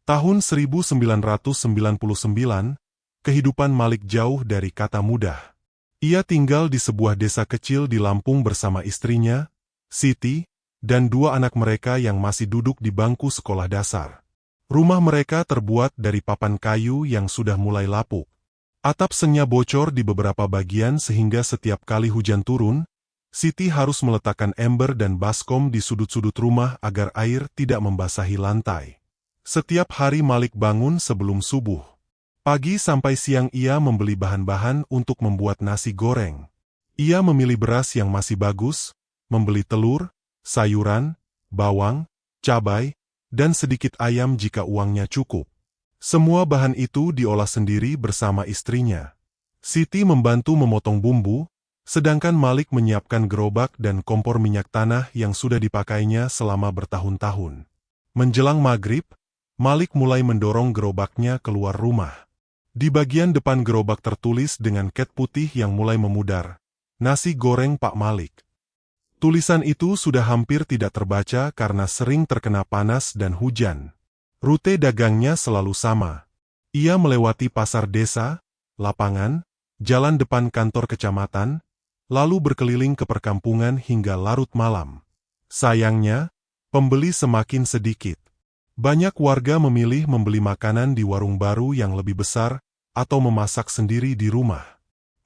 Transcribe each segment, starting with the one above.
Tahun 1999, kehidupan Malik jauh dari kata mudah. Ia tinggal di sebuah desa kecil di Lampung bersama istrinya, Siti, dan dua anak mereka yang masih duduk di bangku sekolah dasar. Rumah mereka terbuat dari papan kayu yang sudah mulai lapuk. Atap sengnya bocor di beberapa bagian sehingga setiap kali hujan turun, Siti harus meletakkan ember dan baskom di sudut-sudut rumah agar air tidak membasahi lantai. Setiap hari Malik bangun sebelum subuh. Pagi sampai siang ia membeli bahan-bahan untuk membuat nasi goreng. Ia memilih beras yang masih bagus, membeli telur, sayuran, bawang, cabai, dan sedikit ayam jika uangnya cukup. Semua bahan itu diolah sendiri bersama istrinya. Siti membantu memotong bumbu, sedangkan Malik menyiapkan gerobak dan kompor minyak tanah yang sudah dipakainya selama bertahun-tahun. Menjelang maghrib, Malik mulai mendorong gerobaknya keluar rumah. Di bagian depan gerobak tertulis dengan cat putih yang mulai memudar, "Nasi goreng Pak Malik." Tulisan itu sudah hampir tidak terbaca karena sering terkena panas dan hujan. Rute dagangnya selalu sama. Ia melewati pasar desa, lapangan, jalan depan kantor kecamatan, lalu berkeliling ke perkampungan hingga larut malam. Sayangnya, pembeli semakin sedikit. Banyak warga memilih membeli makanan di warung baru yang lebih besar atau memasak sendiri di rumah.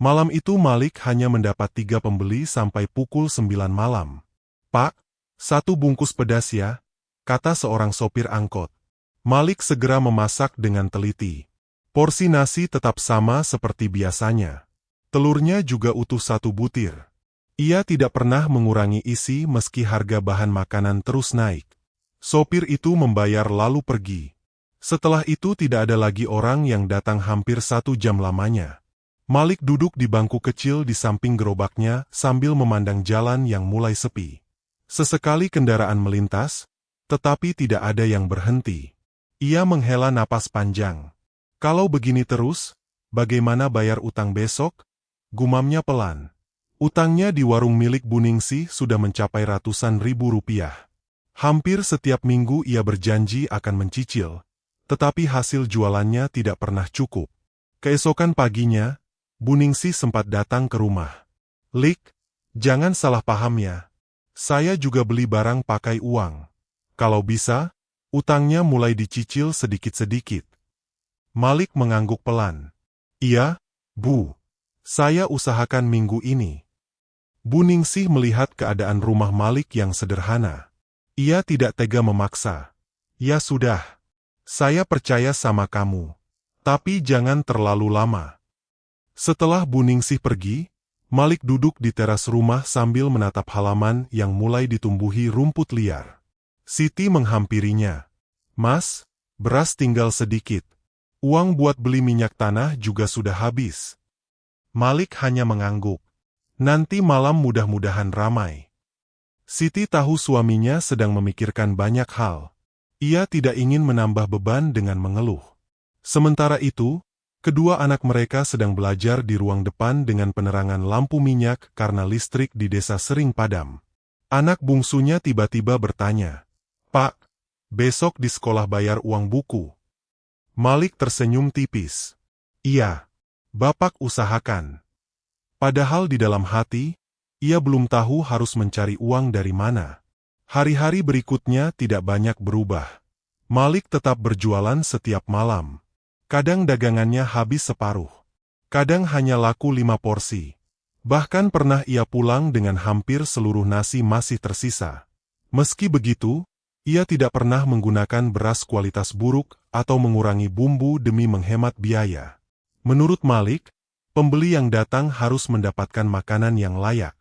Malam itu Malik hanya mendapat 3 pembeli sampai pukul 9 malam. "Pak, 1 bungkus pedas ya," kata seorang sopir angkot. Malik segera memasak dengan teliti. Porsi nasi tetap sama seperti biasanya. Telurnya juga utuh 1 butir. Ia tidak pernah mengurangi isi meski harga bahan makanan terus naik. Sopir itu membayar lalu pergi. Setelah itu tidak ada lagi orang yang datang hampir 1 jam lamanya. Malik duduk di bangku kecil di samping gerobaknya sambil memandang jalan yang mulai sepi. Sesekali kendaraan melintas, tetapi tidak ada yang berhenti. Ia menghela napas panjang. Kalau begini terus, bagaimana bayar utang besok? Gumamnya pelan. Utangnya di warung milik Buningsih sudah mencapai ratusan ribu rupiah. Hampir setiap minggu ia berjanji akan mencicil, tetapi hasil jualannya tidak pernah cukup. Keesokan paginya, Buningsih sempat datang ke rumah. "Lik, jangan salah paham ya. Saya juga beli barang pakai uang. Kalau bisa, utangnya mulai dicicil sedikit-sedikit." Malik mengangguk pelan. "Iya, Bu. Saya usahakan minggu ini." Buningsih melihat keadaan rumah Malik yang sederhana. Ia tidak tega memaksa. "Ya sudah. Saya percaya sama kamu. Tapi jangan terlalu lama." Setelah Buningsih pergi, Malik duduk di teras rumah sambil menatap halaman yang mulai ditumbuhi rumput liar. Siti menghampirinya. "Mas, beras tinggal sedikit. Uang buat beli minyak tanah juga sudah habis." Malik hanya mengangguk. "Nanti malam mudah-mudahan ramai." Siti tahu suaminya sedang memikirkan banyak hal. Ia tidak ingin menambah beban dengan mengeluh. Sementara itu, kedua anak mereka sedang belajar di ruang depan dengan penerangan lampu minyak karena listrik di desa sering padam. Anak bungsunya tiba-tiba bertanya, "Pak, besok di sekolah bayar uang buku?" Malik tersenyum tipis. "Iya, Bapak usahakan." Padahal di dalam hati, ia belum tahu harus mencari uang dari mana. Hari-hari berikutnya tidak banyak berubah. Malik tetap berjualan setiap malam. Kadang dagangannya habis separuh. Kadang hanya laku 5 porsi. Bahkan pernah ia pulang dengan hampir seluruh nasi masih tersisa. Meski begitu, ia tidak pernah menggunakan beras kualitas buruk atau mengurangi bumbu demi menghemat biaya. Menurut Malik, pembeli yang datang harus mendapatkan makanan yang layak.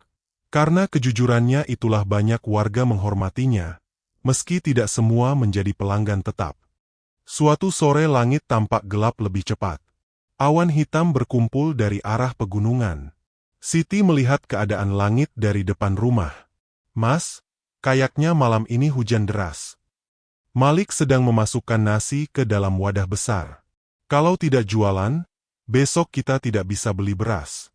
Karena kejujurannya itulah banyak warga menghormatinya, meski tidak semua menjadi pelanggan tetap. Suatu sore langit tampak gelap lebih cepat. Awan hitam berkumpul dari arah pegunungan. Siti melihat keadaan langit dari depan rumah. "Mas, kayaknya malam ini hujan deras." Malik sedang memasukkan nasi ke dalam wadah besar. "Kalau tidak jualan, besok kita tidak bisa beli beras."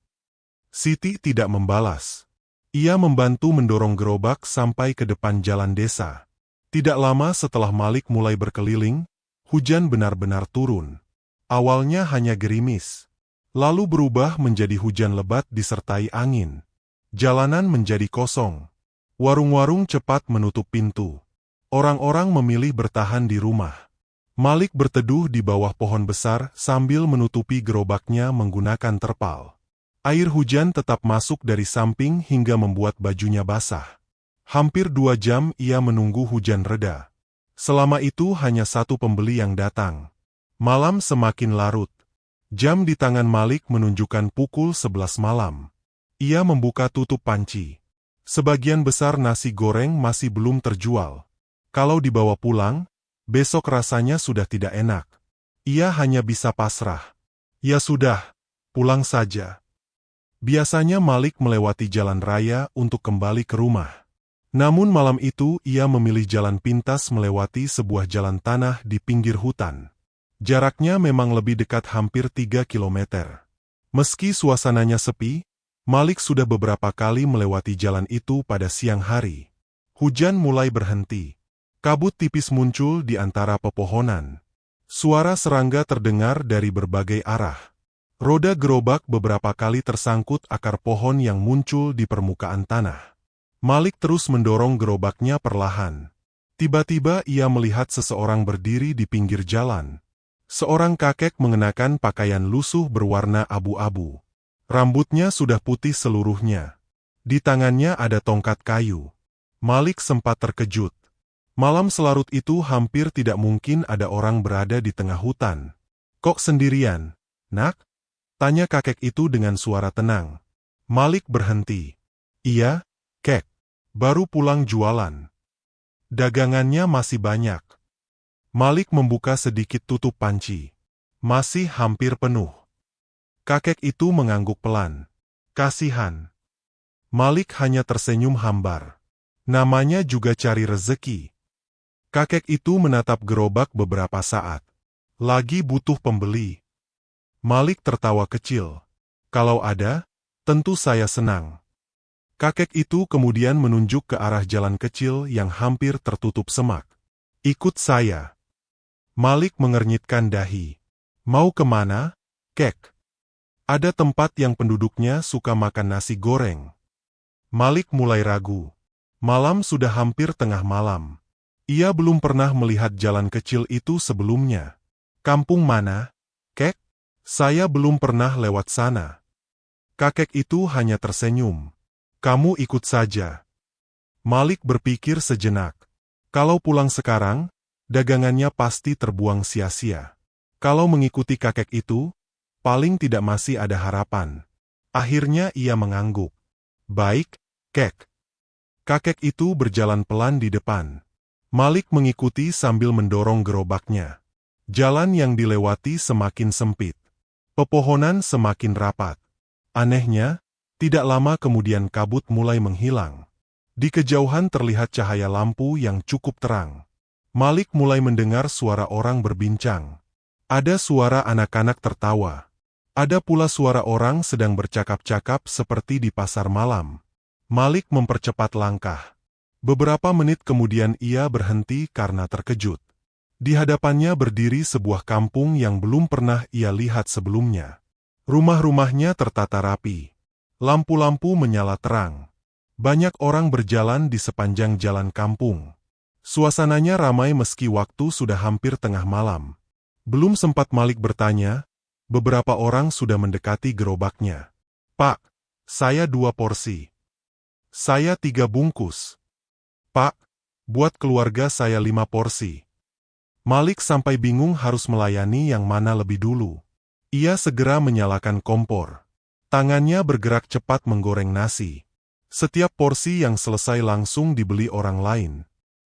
Siti tidak membalas. Ia membantu mendorong gerobak sampai ke depan jalan desa. Tidak lama setelah Malik mulai berkeliling, Hujan benar-benar turun. Awalnya hanya gerimis, lalu berubah menjadi hujan lebat disertai angin. Jalanan menjadi kosong. Warung-warung cepat menutup pintu. Orang-orang memilih bertahan di rumah. Malik berteduh di bawah pohon besar sambil menutupi gerobaknya menggunakan terpal. Air hujan tetap masuk dari samping hingga membuat bajunya basah. Hampir 2 jam ia menunggu hujan reda. Selama itu hanya satu pembeli yang datang. Malam semakin larut. Jam di tangan Malik menunjukkan pukul 11 malam. Ia membuka tutup panci. Sebagian besar nasi goreng masih belum terjual. Kalau dibawa pulang, besok rasanya sudah tidak enak. Ia hanya bisa pasrah. Ya sudah, pulang saja. Biasanya Malik melewati jalan raya untuk kembali ke rumah. Namun malam itu ia memilih jalan pintas melewati sebuah jalan tanah di pinggir hutan. Jaraknya memang lebih dekat, hampir 3 kilometer. Meski suasananya sepi, Malik sudah beberapa kali melewati jalan itu pada siang hari. Hujan mulai berhenti. Kabut tipis muncul di antara pepohonan. Suara serangga terdengar dari berbagai arah. Roda gerobak beberapa kali tersangkut akar pohon yang muncul di permukaan tanah. Malik terus mendorong gerobaknya perlahan. Tiba-tiba ia melihat seseorang berdiri di pinggir jalan. Seorang kakek mengenakan pakaian lusuh berwarna abu-abu. Rambutnya sudah putih seluruhnya. Di tangannya ada tongkat kayu. Malik sempat terkejut. Malam selarut itu hampir tidak mungkin ada orang berada di tengah hutan. "Kok sendirian, Nak?" tanya kakek itu dengan suara tenang. Malik berhenti. "Iya, Kek. Baru pulang jualan. Dagangannya masih banyak." Malik membuka sedikit tutup panci. Masih hampir penuh. Kakek itu mengangguk pelan. Kasihan. Malik hanya tersenyum hambar. Namanya juga cari rezeki. Kakek itu menatap gerobak beberapa saat. Lagi butuh pembeli. Malik tertawa kecil. "Kalau ada, tentu saya senang." Kakek itu kemudian menunjuk ke arah jalan kecil yang hampir tertutup semak. "Ikut saya." Malik mengernyitkan dahi. "Mau kemana, Kek?" "Ada tempat yang penduduknya suka makan nasi goreng." Malik mulai ragu. Malam sudah hampir tengah malam. Ia belum pernah melihat jalan kecil itu sebelumnya. "Kampung mana, Kek?" "Saya belum pernah lewat sana." Kakek itu hanya tersenyum. "Kamu ikut saja." Malik berpikir sejenak. Kalau pulang sekarang, dagangannya pasti terbuang sia-sia. Kalau mengikuti kakek itu, paling tidak masih ada harapan. Akhirnya ia mengangguk. "Baik, Kek." Kakek itu berjalan pelan di depan. Malik mengikuti sambil mendorong gerobaknya. Jalan yang dilewati semakin sempit. Pepohonan semakin rapat. Anehnya, tidak lama kemudian kabut mulai menghilang. Di kejauhan terlihat cahaya lampu yang cukup terang. Malik mulai mendengar suara orang berbincang. Ada suara anak-anak tertawa. Ada pula suara orang sedang bercakap-cakap seperti di pasar malam. Malik mempercepat langkah. Beberapa menit kemudian ia berhenti karena terkejut. Di hadapannya berdiri sebuah kampung yang belum pernah ia lihat sebelumnya. Rumah-rumahnya tertata rapi. Lampu-lampu menyala terang. Banyak orang berjalan di sepanjang jalan kampung. Suasananya ramai meski waktu sudah hampir tengah malam. Belum sempat Malik bertanya, beberapa orang sudah mendekati gerobaknya. "Pak, saya 2 porsi." "Saya 3 bungkus." "Pak, buat keluarga saya 5 porsi." Malik sampai bingung harus melayani yang mana lebih dulu. Ia segera menyalakan kompor. Tangannya bergerak cepat menggoreng nasi. Setiap porsi yang selesai langsung dibeli orang lain.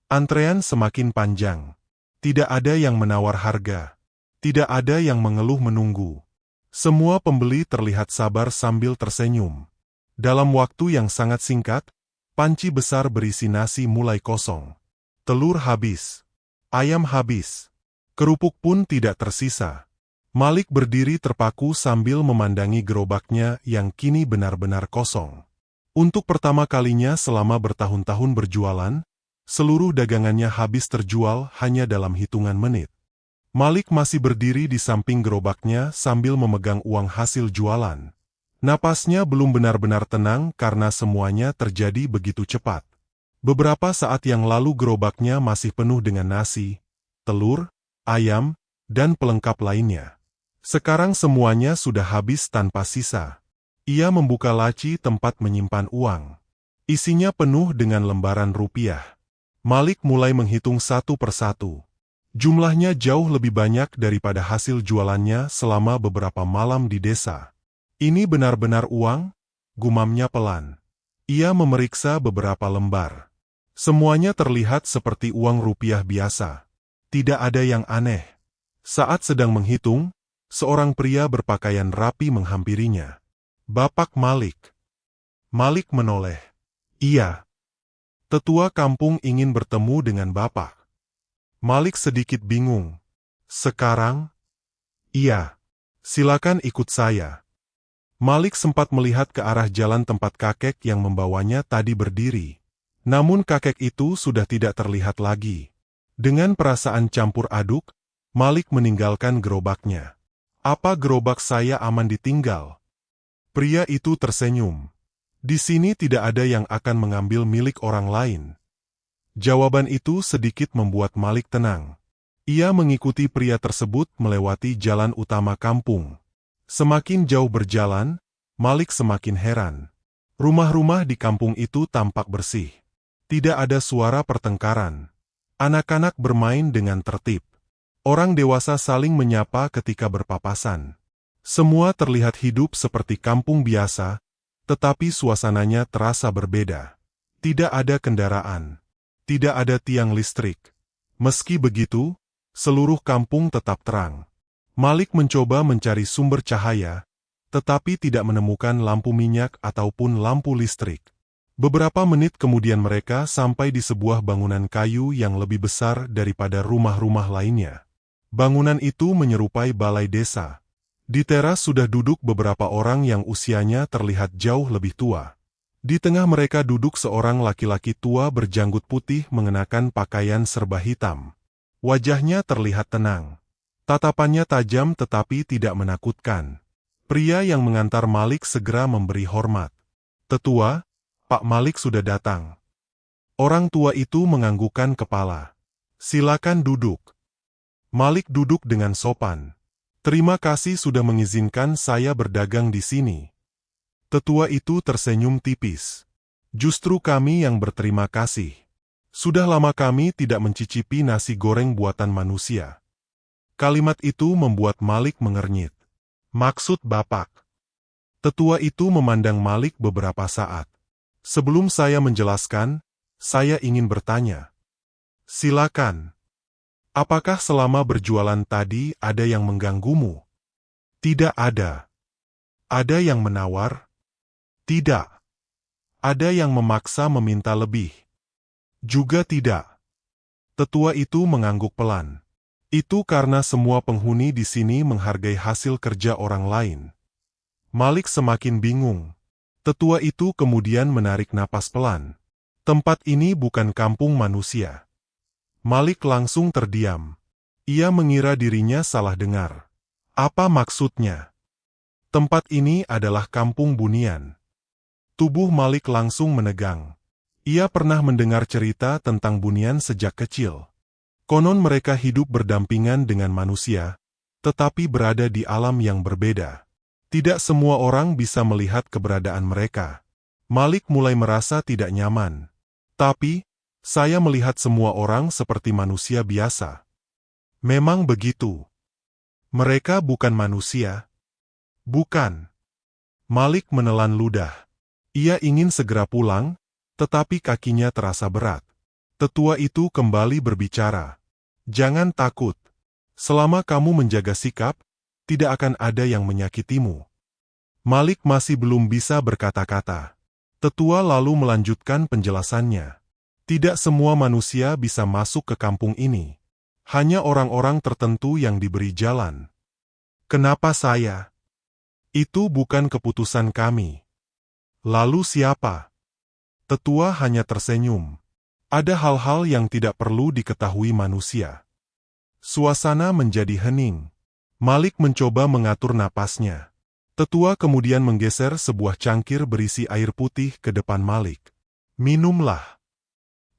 Antrean semakin panjang. Tidak ada yang menawar harga. Tidak ada yang mengeluh menunggu. Semua pembeli terlihat sabar sambil tersenyum. Dalam waktu yang sangat singkat, panci besar berisi nasi mulai kosong. Telur habis. Ayam habis. Kerupuk pun tidak tersisa. Malik berdiri terpaku sambil memandangi gerobaknya yang kini benar-benar kosong. Untuk pertama kalinya selama bertahun-tahun berjualan, seluruh dagangannya habis terjual hanya dalam hitungan menit. Malik masih berdiri di samping gerobaknya sambil memegang uang hasil jualan. Napasnya belum benar-benar tenang karena semuanya terjadi begitu cepat. Beberapa saat yang lalu gerobaknya masih penuh dengan nasi, telur, ayam, dan pelengkap lainnya. Sekarang semuanya sudah habis tanpa sisa. Ia membuka laci tempat menyimpan uang. Isinya penuh dengan lembaran rupiah. Malik mulai menghitung satu persatu. Jumlahnya jauh lebih banyak daripada hasil jualannya selama beberapa malam di desa. Ini benar-benar uang? Gumamnya pelan. Ia memeriksa beberapa lembar. Semuanya terlihat seperti uang rupiah biasa. Tidak ada yang aneh. Saat sedang menghitung, seorang pria berpakaian rapi menghampirinya. "Bapak Malik." Malik menoleh. "Iya. Tetua kampung ingin bertemu dengan Bapak." Malik sedikit bingung. "Sekarang?" "Iya. Silakan ikut saya." Malik sempat melihat ke arah jalan tempat kakek yang membawanya tadi berdiri. Namun kakek itu sudah tidak terlihat lagi. Dengan perasaan campur aduk, Malik meninggalkan gerobaknya. "Apa gerobak saya aman ditinggal?" Pria itu tersenyum. "Di sini tidak ada yang akan mengambil milik orang lain." Jawaban itu sedikit membuat Malik tenang. Ia mengikuti pria tersebut melewati jalan utama kampung. Semakin jauh berjalan, Malik semakin heran. Rumah-rumah di kampung itu tampak bersih. Tidak ada suara pertengkaran. Anak-anak bermain dengan tertib. Orang dewasa saling menyapa ketika berpapasan. Semua terlihat hidup seperti kampung biasa, tetapi suasananya terasa berbeda. Tidak ada kendaraan. Tidak ada tiang listrik. Meski begitu, seluruh kampung tetap terang. Malik mencoba mencari sumber cahaya, tetapi tidak menemukan lampu minyak ataupun lampu listrik. Beberapa menit kemudian mereka sampai di sebuah bangunan kayu yang lebih besar daripada rumah-rumah lainnya. Bangunan itu menyerupai balai desa. Di teras sudah duduk beberapa orang yang usianya terlihat jauh lebih tua. Di tengah mereka duduk seorang laki-laki tua berjanggut putih mengenakan pakaian serba hitam. Wajahnya terlihat tenang. Tatapannya tajam tetapi tidak menakutkan. Pria yang mengantar Malik segera memberi hormat. "Tetua, Pak Malik sudah datang." Orang tua itu menganggukkan kepala. "Silakan duduk." Malik duduk dengan sopan. "Terima kasih sudah mengizinkan saya berdagang di sini." Tetua itu tersenyum tipis. "Justru kami yang berterima kasih. Sudah lama kami tidak mencicipi nasi goreng buatan manusia." Kalimat itu membuat Malik mengernyit. "Maksud Bapak?" Tetua itu memandang Malik beberapa saat. "Sebelum saya menjelaskan, saya ingin bertanya." "Silakan. Apakah selama berjualan tadi ada yang mengganggumu?" "Tidak ada." "Ada yang menawar?" "Tidak." "Ada yang memaksa meminta lebih?" "Juga tidak." Tetua itu mengangguk pelan. "Itu karena semua penghuni di sini menghargai hasil kerja orang lain." Malik semakin bingung. Tetua itu kemudian menarik napas pelan. "Tempat ini bukan kampung manusia." Malik langsung terdiam. Ia mengira dirinya salah dengar. Apa maksudnya? "Tempat ini adalah kampung Bunian." Tubuh Malik langsung menegang. Ia pernah mendengar cerita tentang Bunian sejak kecil. Konon mereka hidup berdampingan dengan manusia, tetapi berada di alam yang berbeda. Tidak semua orang bisa melihat keberadaan mereka. Malik mulai merasa tidak nyaman. "Tapi, saya melihat semua orang seperti manusia biasa." "Memang begitu." "Mereka bukan manusia." "Bukan." Malik menelan ludah. Ia ingin segera pulang, tetapi kakinya terasa berat. Tetua itu kembali berbicara. "Jangan takut. Selama kamu menjaga sikap, tidak akan ada yang menyakitimu." Malik masih belum bisa berkata-kata. Tetua lalu melanjutkan penjelasannya. "Tidak semua manusia bisa masuk ke kampung ini. Hanya orang-orang tertentu yang diberi jalan." "Kenapa saya?" "Itu bukan keputusan kami." "Lalu siapa?" Tetua hanya tersenyum. "Ada hal-hal yang tidak perlu diketahui manusia." Suasana menjadi hening. Malik mencoba mengatur napasnya. Tetua kemudian menggeser sebuah cangkir berisi air putih ke depan Malik. Minumlah.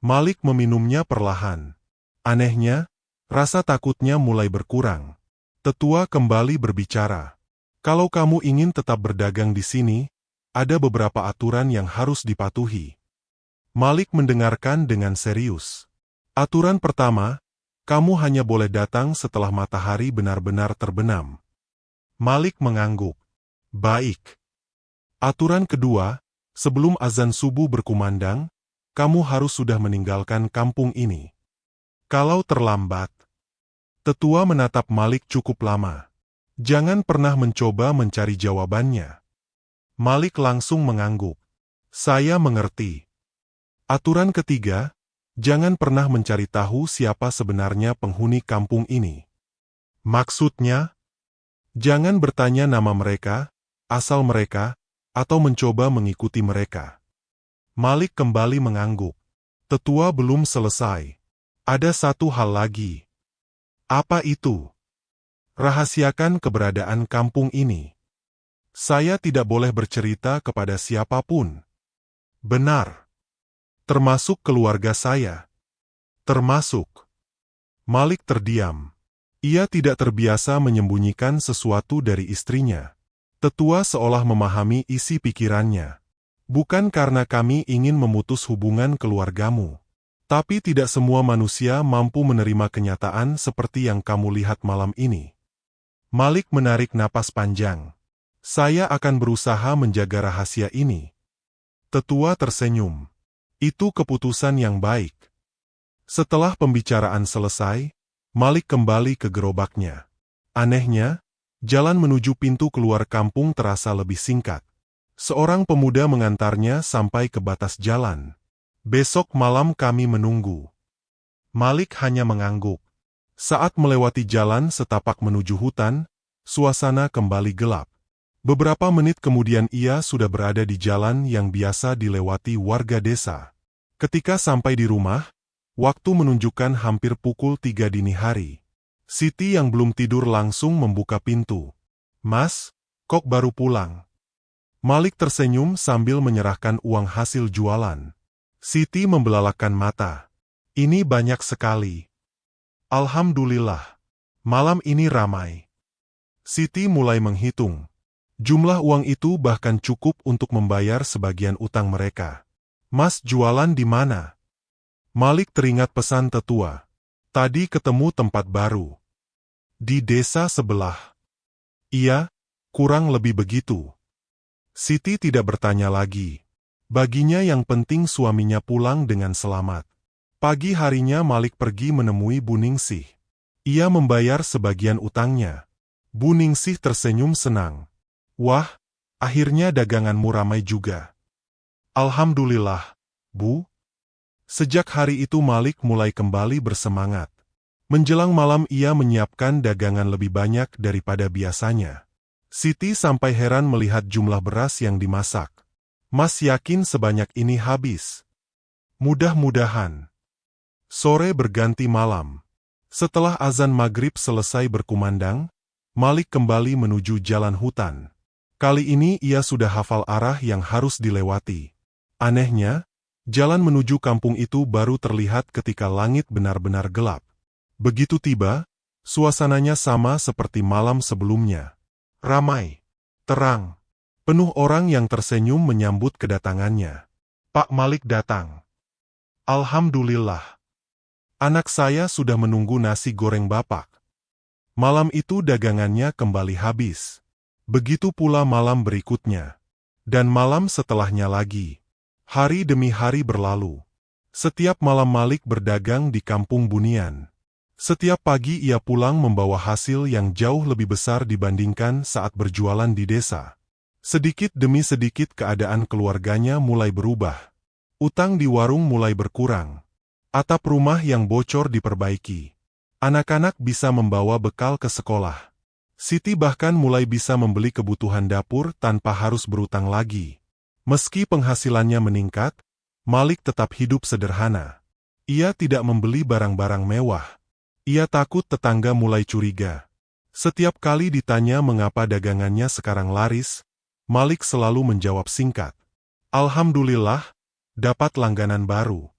Malik meminumnya perlahan. Anehnya, rasa takutnya mulai berkurang. Tetua kembali berbicara. Kalau kamu ingin tetap berdagang di sini, ada beberapa aturan yang harus dipatuhi. Malik mendengarkan dengan serius. Aturan pertama, kamu hanya boleh datang setelah matahari benar-benar terbenam. Malik mengangguk. Baik. Aturan kedua, sebelum azan subuh berkumandang, kamu harus sudah meninggalkan kampung ini. Kalau terlambat. Tetua menatap Malik cukup lama. Jangan pernah mencoba mencari jawabannya. Malik langsung mengangguk. Saya mengerti. Aturan ketiga, jangan pernah mencari tahu siapa sebenarnya penghuni kampung ini. Maksudnya, jangan bertanya nama mereka, asal mereka, atau mencoba mengikuti mereka. Malik kembali mengangguk. Tetua belum selesai. Ada satu hal lagi. Apa itu? Rahasiakan keberadaan kampung ini. Saya tidak boleh bercerita kepada siapapun. Benar. Termasuk keluarga saya. Termasuk. Malik terdiam. Ia tidak terbiasa menyembunyikan sesuatu dari istrinya. Tetua seolah memahami isi pikirannya. Bukan karena kami ingin memutus hubungan keluargamu. Tapi tidak semua manusia mampu menerima kenyataan seperti yang kamu lihat malam ini. Malik menarik napas panjang. Saya akan berusaha menjaga rahasia ini. Tetua tersenyum. Itu keputusan yang baik. Setelah pembicaraan selesai, Malik kembali ke gerobaknya. Anehnya, jalan menuju pintu keluar kampung terasa lebih singkat. Seorang pemuda mengantarnya sampai ke batas jalan. Besok malam kami menunggu. Malik hanya mengangguk. Saat melewati jalan setapak menuju hutan, suasana kembali gelap. Beberapa menit kemudian ia sudah berada di jalan yang biasa dilewati warga desa. Ketika sampai di rumah, waktu menunjukkan hampir pukul 3 dini hari. Siti yang belum tidur langsung membuka pintu. Mas, kok baru pulang? Malik tersenyum sambil menyerahkan uang hasil jualan. Siti membelalakkan mata. Ini banyak sekali. Alhamdulillah. Malam ini ramai. Siti mulai menghitung. Jumlah uang itu bahkan cukup untuk membayar sebagian utang mereka. Mas jualan di mana? Malik teringat pesan tetua. Tadi ketemu tempat baru. Di desa sebelah. Iya, kurang lebih begitu. Siti tidak bertanya lagi. Baginya yang penting suaminya pulang dengan selamat. Pagi harinya Malik pergi menemui Bu Ningsih. Ia membayar sebagian utangnya. Bu Ningsih tersenyum senang. Wah, akhirnya daganganmu ramai juga. Alhamdulillah, Bu. Sejak hari itu Malik mulai kembali bersemangat. Menjelang malam ia menyiapkan dagangan lebih banyak daripada biasanya. Siti sampai heran melihat jumlah beras yang dimasak. Mas yakin sebanyak ini habis? Mudah-mudahan. Sore berganti malam. Setelah azan maghrib selesai berkumandang, Malik kembali menuju jalan hutan. Kali ini ia sudah hafal arah yang harus dilewati. Anehnya, jalan menuju kampung itu baru terlihat ketika langit benar-benar gelap. Begitu tiba, suasananya sama seperti malam sebelumnya. Ramai, terang, penuh orang yang tersenyum menyambut kedatangannya. Pak Malik datang. Alhamdulillah. Anak saya sudah menunggu nasi goreng Bapak. Malam itu dagangannya kembali habis. Begitu pula malam berikutnya. Dan malam setelahnya lagi. Hari demi hari berlalu. Setiap malam Malik berdagang di kampung Bunian. Setiap pagi ia pulang membawa hasil yang jauh lebih besar dibandingkan saat berjualan di desa. Sedikit demi sedikit keadaan keluarganya mulai berubah. Utang di warung mulai berkurang. Atap rumah yang bocor diperbaiki. Anak-anak bisa membawa bekal ke sekolah. Siti bahkan mulai bisa membeli kebutuhan dapur tanpa harus berutang lagi. Meski penghasilannya meningkat, Malik tetap hidup sederhana. Ia tidak membeli barang-barang mewah. Ia takut tetangga mulai curiga. Setiap kali ditanya mengapa dagangannya sekarang laris, Malik selalu menjawab singkat. Alhamdulillah, dapat langganan baru.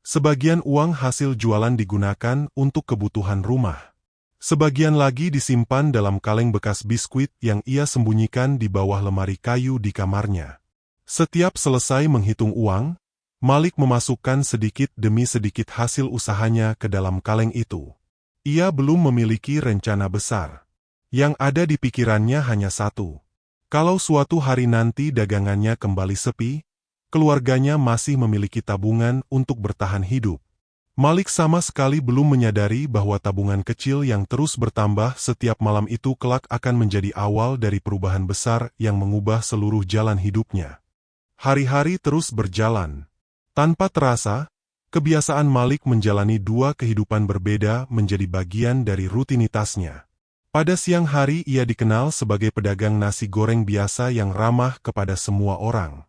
Sebagian uang hasil jualan digunakan untuk kebutuhan rumah. Sebagian lagi disimpan dalam kaleng bekas biskuit yang ia sembunyikan di bawah lemari kayu di kamarnya. Setiap selesai menghitung uang, Malik memasukkan sedikit demi sedikit hasil usahanya ke dalam kaleng itu. Ia belum memiliki rencana besar. Yang ada di pikirannya hanya satu. Kalau suatu hari nanti dagangannya kembali sepi, keluarganya masih memiliki tabungan untuk bertahan hidup. Malik sama sekali belum menyadari bahwa tabungan kecil yang terus bertambah setiap malam itu kelak akan menjadi awal dari perubahan besar yang mengubah seluruh jalan hidupnya. Hari-hari terus berjalan. Tanpa terasa, kebiasaan Malik menjalani dua kehidupan berbeda menjadi bagian dari rutinitasnya. Pada siang hari ia dikenal sebagai pedagang nasi goreng biasa yang ramah kepada semua orang.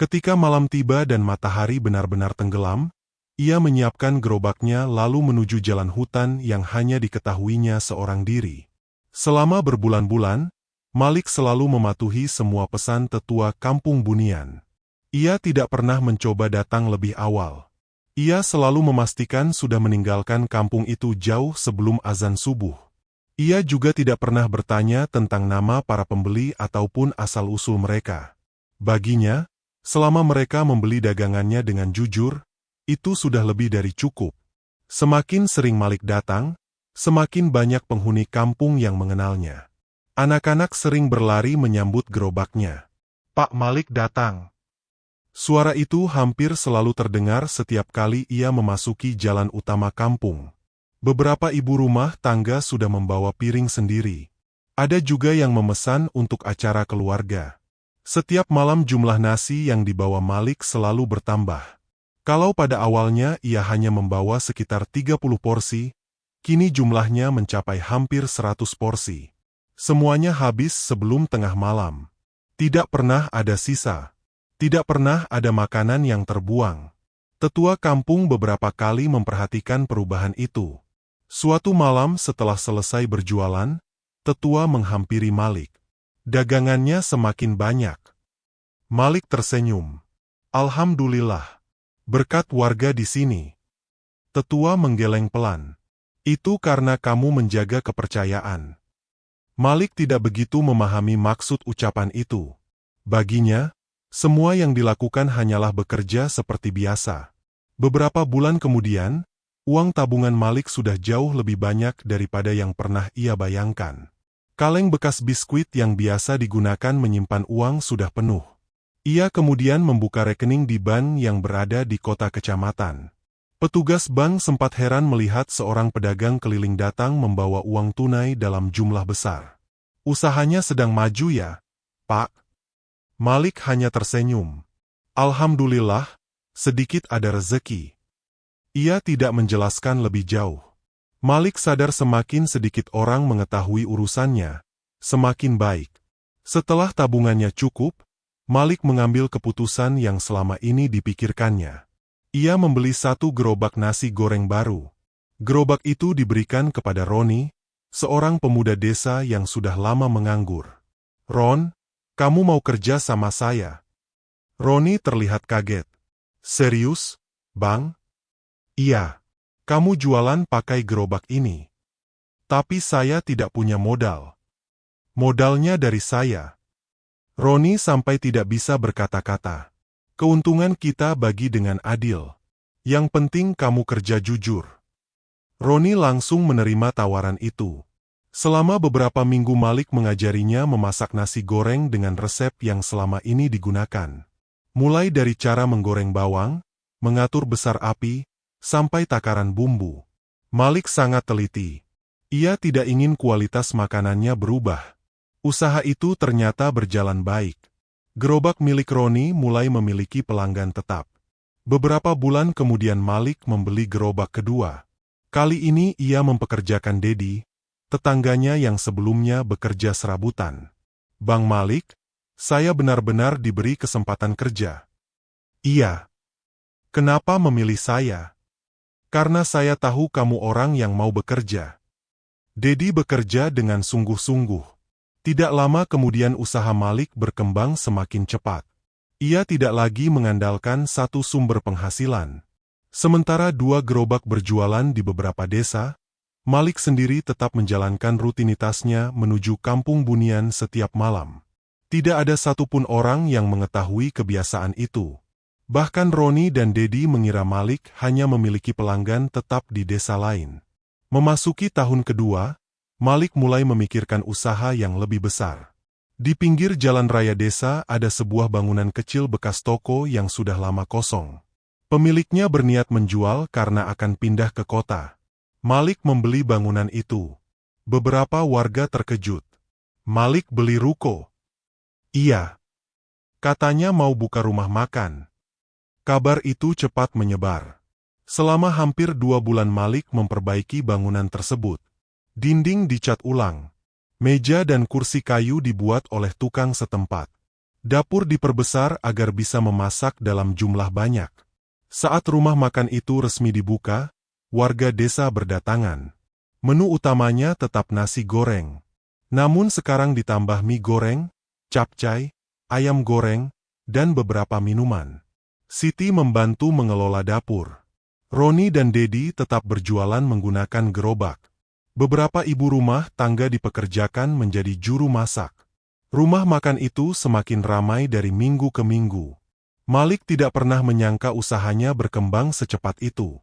Ketika malam tiba dan matahari benar-benar tenggelam, ia menyiapkan gerobaknya lalu menuju jalan hutan yang hanya diketahuinya seorang diri. Selama berbulan-bulan, Malik selalu mematuhi semua pesan tetua kampung Bunian. Ia tidak pernah mencoba datang lebih awal. Ia selalu memastikan sudah meninggalkan kampung itu jauh sebelum azan subuh. Ia juga tidak pernah bertanya tentang nama para pembeli ataupun asal-usul mereka. Baginya, selama mereka membeli dagangannya dengan jujur, itu sudah lebih dari cukup. Semakin sering Malik datang, semakin banyak penghuni kampung yang mengenalnya. Anak-anak sering berlari menyambut gerobaknya. Pak Malik datang. Suara itu hampir selalu terdengar setiap kali ia memasuki jalan utama kampung. Beberapa ibu rumah tangga sudah membawa piring sendiri. Ada juga yang memesan untuk acara keluarga. Setiap malam jumlah nasi yang dibawa Malik selalu bertambah. Kalau pada awalnya ia hanya membawa sekitar 30 porsi, kini jumlahnya mencapai hampir 100 porsi. Semuanya habis sebelum tengah malam. Tidak pernah ada sisa. Tidak pernah ada makanan yang terbuang. Tetua kampung beberapa kali memperhatikan perubahan itu. Suatu malam setelah selesai berjualan, tetua menghampiri Malik. Dagangannya semakin banyak. Malik tersenyum. Alhamdulillah. Berkat warga di sini. Tetua menggeleng pelan. Itu karena kamu menjaga kepercayaan. Malik tidak begitu memahami maksud ucapan itu. Baginya, semua yang dilakukan hanyalah bekerja seperti biasa. Beberapa bulan kemudian, uang tabungan Malik sudah jauh lebih banyak daripada yang pernah ia bayangkan. Kaleng bekas biskuit yang biasa digunakan menyimpan uang sudah penuh. Ia kemudian membuka rekening di bank yang berada di kota kecamatan. Petugas bank sempat heran melihat seorang pedagang keliling datang membawa uang tunai dalam jumlah besar. Usahanya sedang maju ya, Pak? Malik hanya tersenyum. Alhamdulillah, sedikit ada rezeki. Ia tidak menjelaskan lebih jauh. Malik sadar semakin sedikit orang mengetahui urusannya, semakin baik. Setelah tabungannya cukup, Malik mengambil keputusan yang selama ini dipikirkannya. Ia membeli satu gerobak nasi goreng baru. Gerobak itu diberikan kepada Roni, seorang pemuda desa yang sudah lama menganggur. Ron, kamu mau kerja sama saya? Roni terlihat kaget. Serius, Bang? Iya. Kamu jualan pakai gerobak ini. Tapi saya tidak punya modal. Modalnya dari saya. Roni sampai tidak bisa berkata-kata. Keuntungan kita bagi dengan adil. Yang penting kamu kerja jujur. Roni langsung menerima tawaran itu. Selama beberapa minggu Malik mengajarinya memasak nasi goreng dengan resep yang selama ini digunakan. Mulai dari cara menggoreng bawang, mengatur besar api, sampai takaran bumbu. Malik sangat teliti. Ia tidak ingin kualitas makanannya berubah. Usaha itu ternyata berjalan baik. Gerobak milik Roni mulai memiliki pelanggan tetap. Beberapa bulan kemudian Malik membeli gerobak kedua. Kali ini ia mempekerjakan Dedi, tetangganya yang sebelumnya bekerja serabutan. Bang Malik, saya benar-benar diberi kesempatan kerja. Iya. Kenapa memilih saya? Karena saya tahu kamu orang yang mau bekerja. Dedi bekerja dengan sungguh-sungguh. Tidak lama kemudian usaha Malik berkembang semakin cepat. Ia tidak lagi mengandalkan satu sumber penghasilan. Sementara 2 gerobak berjualan di beberapa desa, Malik sendiri tetap menjalankan rutinitasnya menuju Kampung Bunian setiap malam. Tidak ada satupun orang yang mengetahui kebiasaan itu. Bahkan Roni dan Dedi mengira Malik hanya memiliki pelanggan tetap di desa lain. Memasuki tahun kedua, Malik mulai memikirkan usaha yang lebih besar. Di pinggir jalan raya desa ada sebuah bangunan kecil bekas toko yang sudah lama kosong. Pemiliknya berniat menjual karena akan pindah ke kota. Malik membeli bangunan itu. Beberapa warga terkejut. Malik beli ruko. Iya. Katanya mau buka rumah makan. Kabar itu cepat menyebar. Selama hampir 2 bulan Malik memperbaiki bangunan tersebut. Dinding dicat ulang. Meja dan kursi kayu dibuat oleh tukang setempat. Dapur diperbesar agar bisa memasak dalam jumlah banyak. Saat rumah makan itu resmi dibuka, warga desa berdatangan. Menu utamanya tetap nasi goreng. Namun sekarang ditambah mie goreng, capcay, ayam goreng, dan beberapa minuman. Siti membantu mengelola dapur. Roni dan Dedi tetap berjualan menggunakan gerobak. Beberapa ibu rumah tangga dipekerjakan menjadi juru masak. Rumah makan itu semakin ramai dari minggu ke minggu. Malik tidak pernah menyangka usahanya berkembang secepat itu.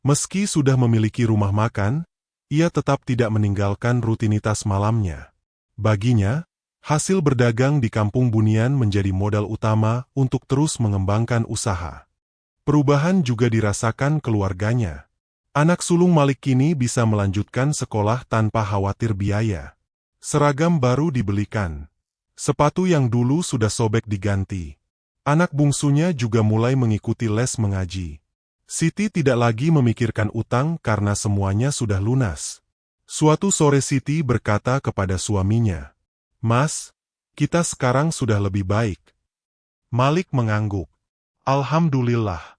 Meski sudah memiliki rumah makan, ia tetap tidak meninggalkan rutinitas malamnya. Baginya, hasil berdagang di Kampung Bunian menjadi modal utama untuk terus mengembangkan usaha. Perubahan juga dirasakan keluarganya. Anak sulung Malik kini bisa melanjutkan sekolah tanpa khawatir biaya. Seragam baru dibelikan. Sepatu yang dulu sudah sobek diganti. Anak bungsunya juga mulai mengikuti les mengaji. Siti tidak lagi memikirkan utang karena semuanya sudah lunas. Suatu sore Siti berkata kepada suaminya, "Mas, kita sekarang sudah lebih baik." Malik mengangguk. "Alhamdulillah.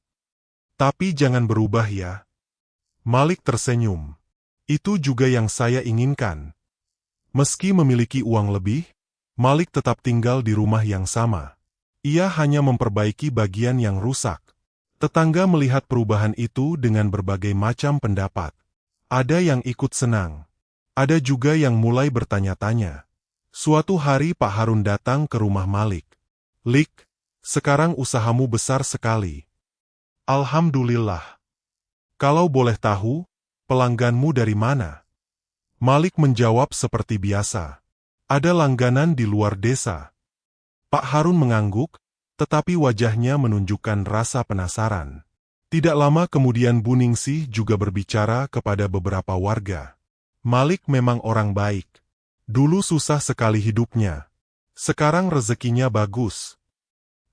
Tapi jangan berubah ya." Malik tersenyum. "Itu juga yang saya inginkan." Meski memiliki uang lebih, Malik tetap tinggal di rumah yang sama. Ia hanya memperbaiki bagian yang rusak. Tetangga melihat perubahan itu dengan berbagai macam pendapat. Ada yang ikut senang. Ada juga yang mulai bertanya-tanya. Suatu hari Pak Harun datang ke rumah Malik. "Lik, sekarang usahamu besar sekali." "Alhamdulillah. Kalau boleh tahu, pelangganmu dari mana?" Malik menjawab seperti biasa. "Ada langganan di luar desa." Pak Harun mengangguk, tetapi wajahnya menunjukkan rasa penasaran. Tidak lama kemudian Buningsih juga berbicara kepada beberapa warga. Malik memang orang baik. Dulu susah sekali hidupnya. Sekarang rezekinya bagus.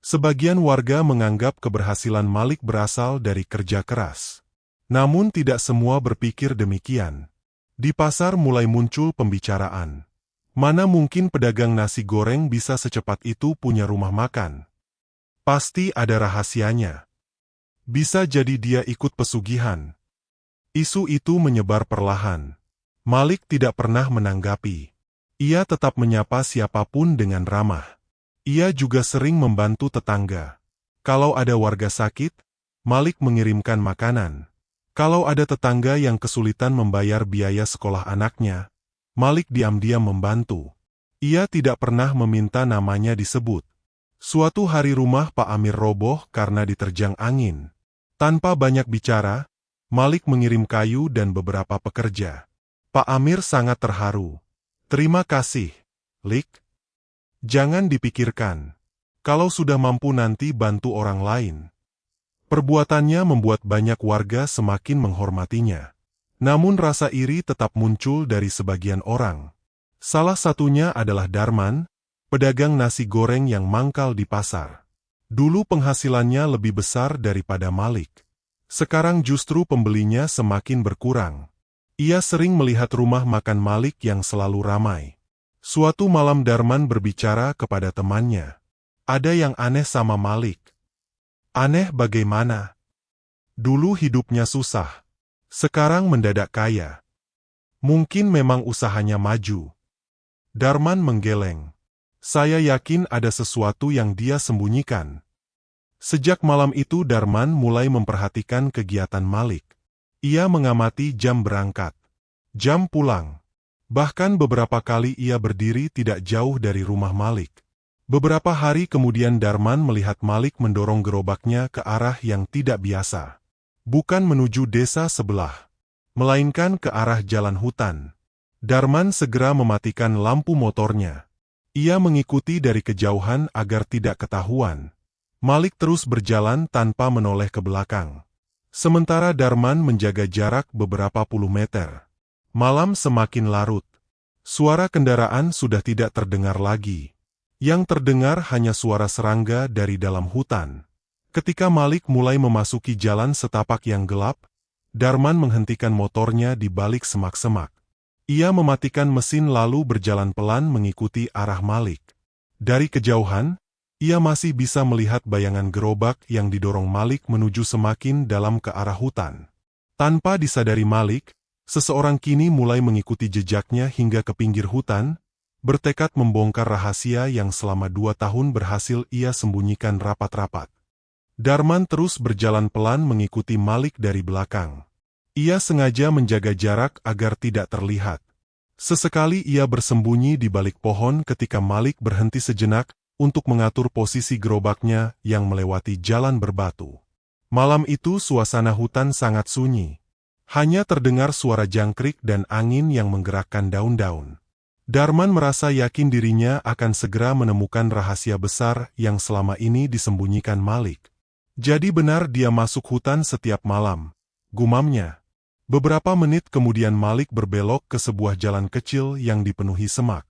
Sebagian warga menganggap keberhasilan Malik berasal dari kerja keras. Namun tidak semua berpikir demikian. Di pasar mulai muncul pembicaraan. Mana mungkin pedagang nasi goreng bisa secepat itu punya rumah makan? Pasti ada rahasianya. Bisa jadi dia ikut pesugihan. Isu itu menyebar perlahan. Malik tidak pernah menanggapi. Ia tetap menyapa siapapun dengan ramah. Ia juga sering membantu tetangga. Kalau ada warga sakit, Malik mengirimkan makanan. Kalau ada tetangga yang kesulitan membayar biaya sekolah anaknya, Malik diam-diam membantu. Ia tidak pernah meminta namanya disebut. Suatu hari rumah Pak Amir roboh karena diterjang angin. Tanpa banyak bicara, Malik mengirim kayu dan beberapa pekerja. Pak Amir sangat terharu. "Terima kasih, Lik. Jangan dipikirkan. Kalau sudah mampu nanti bantu orang lain." Perbuatannya membuat banyak warga semakin menghormatinya. Namun rasa iri tetap muncul dari sebagian orang. Salah satunya adalah Darman, pedagang nasi goreng yang mangkal di pasar. Dulu penghasilannya lebih besar daripada Malik. Sekarang justru pembelinya semakin berkurang. Ia sering melihat rumah makan Malik yang selalu ramai. Suatu malam Darman berbicara kepada temannya. "Ada yang aneh sama Malik." "Aneh bagaimana?" "Dulu hidupnya susah. Sekarang mendadak kaya. Mungkin memang usahanya maju. Darman menggeleng. Saya yakin ada sesuatu yang dia sembunyikan. Sejak malam itu Darman mulai memperhatikan kegiatan Malik. Ia mengamati jam berangkat, jam pulang. Bahkan beberapa kali ia berdiri tidak jauh dari rumah Malik. Beberapa hari kemudian Darman melihat Malik mendorong gerobaknya ke arah yang tidak biasa. Bukan menuju desa sebelah, melainkan ke arah jalan hutan. Darman segera mematikan lampu motornya. Ia mengikuti dari kejauhan agar tidak ketahuan. Malik terus berjalan tanpa menoleh ke belakang. Sementara Darman menjaga jarak beberapa puluh meter. Malam semakin larut. Suara kendaraan sudah tidak terdengar lagi. Yang terdengar hanya suara serangga dari dalam hutan. Ketika Malik mulai memasuki jalan setapak yang gelap, Darman menghentikan motornya di balik semak-semak. Ia mematikan mesin lalu berjalan pelan mengikuti arah Malik. Dari kejauhan, ia masih bisa melihat bayangan gerobak yang didorong Malik menuju semakin dalam ke arah hutan. Tanpa disadari Malik, seseorang kini mulai mengikuti jejaknya hingga ke pinggir hutan, bertekad membongkar rahasia yang selama 2 tahun berhasil ia sembunyikan rapat-rapat. Darman terus berjalan pelan mengikuti Malik dari belakang. Ia sengaja menjaga jarak agar tidak terlihat. Sesekali ia bersembunyi di balik pohon ketika Malik berhenti sejenak untuk mengatur posisi gerobaknya yang melewati jalan berbatu. Malam itu suasana hutan sangat sunyi. Hanya terdengar suara jangkrik dan angin yang menggerakkan daun-daun. Darman merasa yakin dirinya akan segera menemukan rahasia besar yang selama ini disembunyikan Malik. Jadi benar dia masuk hutan setiap malam, gumamnya. Beberapa menit kemudian Malik berbelok ke sebuah jalan kecil yang dipenuhi semak.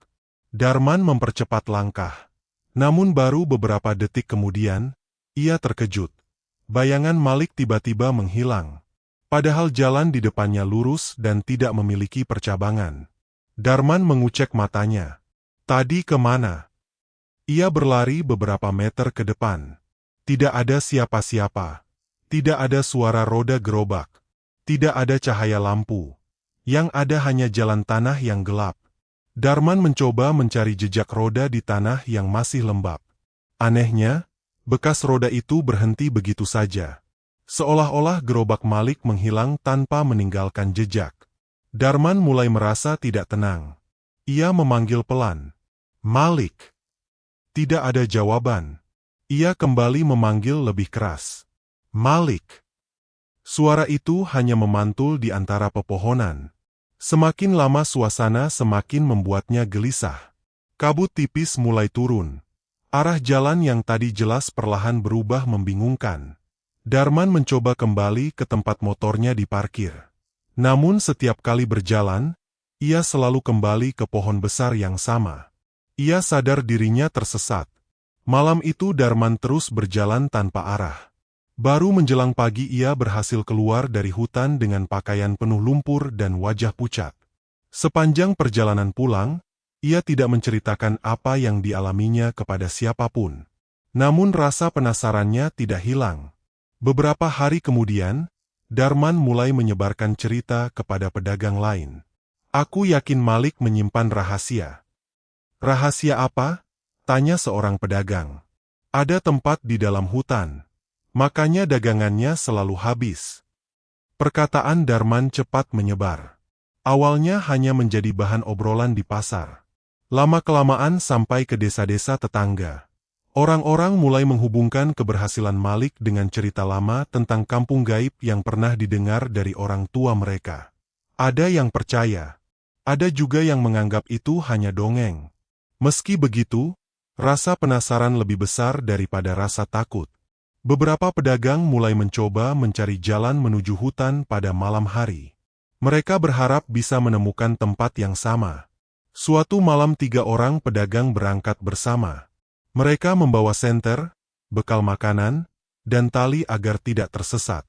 Darman mempercepat langkah. Namun baru beberapa detik kemudian, ia terkejut. Bayangan Malik tiba-tiba menghilang. Padahal jalan di depannya lurus dan tidak memiliki percabangan. Darman mengucek matanya. Tadi kemana? Ia berlari beberapa meter ke depan. Tidak ada siapa-siapa. Tidak ada suara roda gerobak. Tidak ada cahaya lampu. Yang ada hanya jalan tanah yang gelap. Darman mencoba mencari jejak roda di tanah yang masih lembab. Anehnya, bekas roda itu berhenti begitu saja. Seolah-olah gerobak Malik menghilang tanpa meninggalkan jejak. Darman mulai merasa tidak tenang. Ia memanggil pelan. Malik. Tidak ada jawaban. Ia kembali memanggil lebih keras. Malik. Suara itu hanya memantul di antara pepohonan. Semakin lama suasana semakin membuatnya gelisah. Kabut tipis mulai turun. Arah jalan yang tadi jelas perlahan berubah membingungkan. Darman mencoba kembali ke tempat motornya diparkir. Namun setiap kali berjalan, ia selalu kembali ke pohon besar yang sama. Ia sadar dirinya tersesat. Malam itu Darman terus berjalan tanpa arah. Baru menjelang pagi ia berhasil keluar dari hutan dengan pakaian penuh lumpur dan wajah pucat. Sepanjang perjalanan pulang, ia tidak menceritakan apa yang dialaminya kepada siapapun. Namun rasa penasarannya tidak hilang. Beberapa hari kemudian, Darman mulai menyebarkan cerita kepada pedagang lain. Aku yakin Malik menyimpan rahasia. Rahasia apa? Tanya seorang pedagang. Ada tempat di dalam hutan. Makanya dagangannya selalu habis. Perkataan Darman cepat menyebar. Awalnya hanya menjadi bahan obrolan di pasar. Lama-kelamaan sampai ke desa-desa tetangga. Orang-orang mulai menghubungkan keberhasilan Malik dengan cerita lama tentang kampung gaib yang pernah didengar dari orang tua mereka. Ada yang percaya. Ada juga yang menganggap itu hanya dongeng. Meski begitu, rasa penasaran lebih besar daripada rasa takut. Beberapa pedagang mulai mencoba mencari jalan menuju hutan pada malam hari. Mereka berharap bisa menemukan tempat yang sama. Suatu malam 3 orang pedagang berangkat bersama. Mereka membawa senter, bekal makanan, dan tali agar tidak tersesat.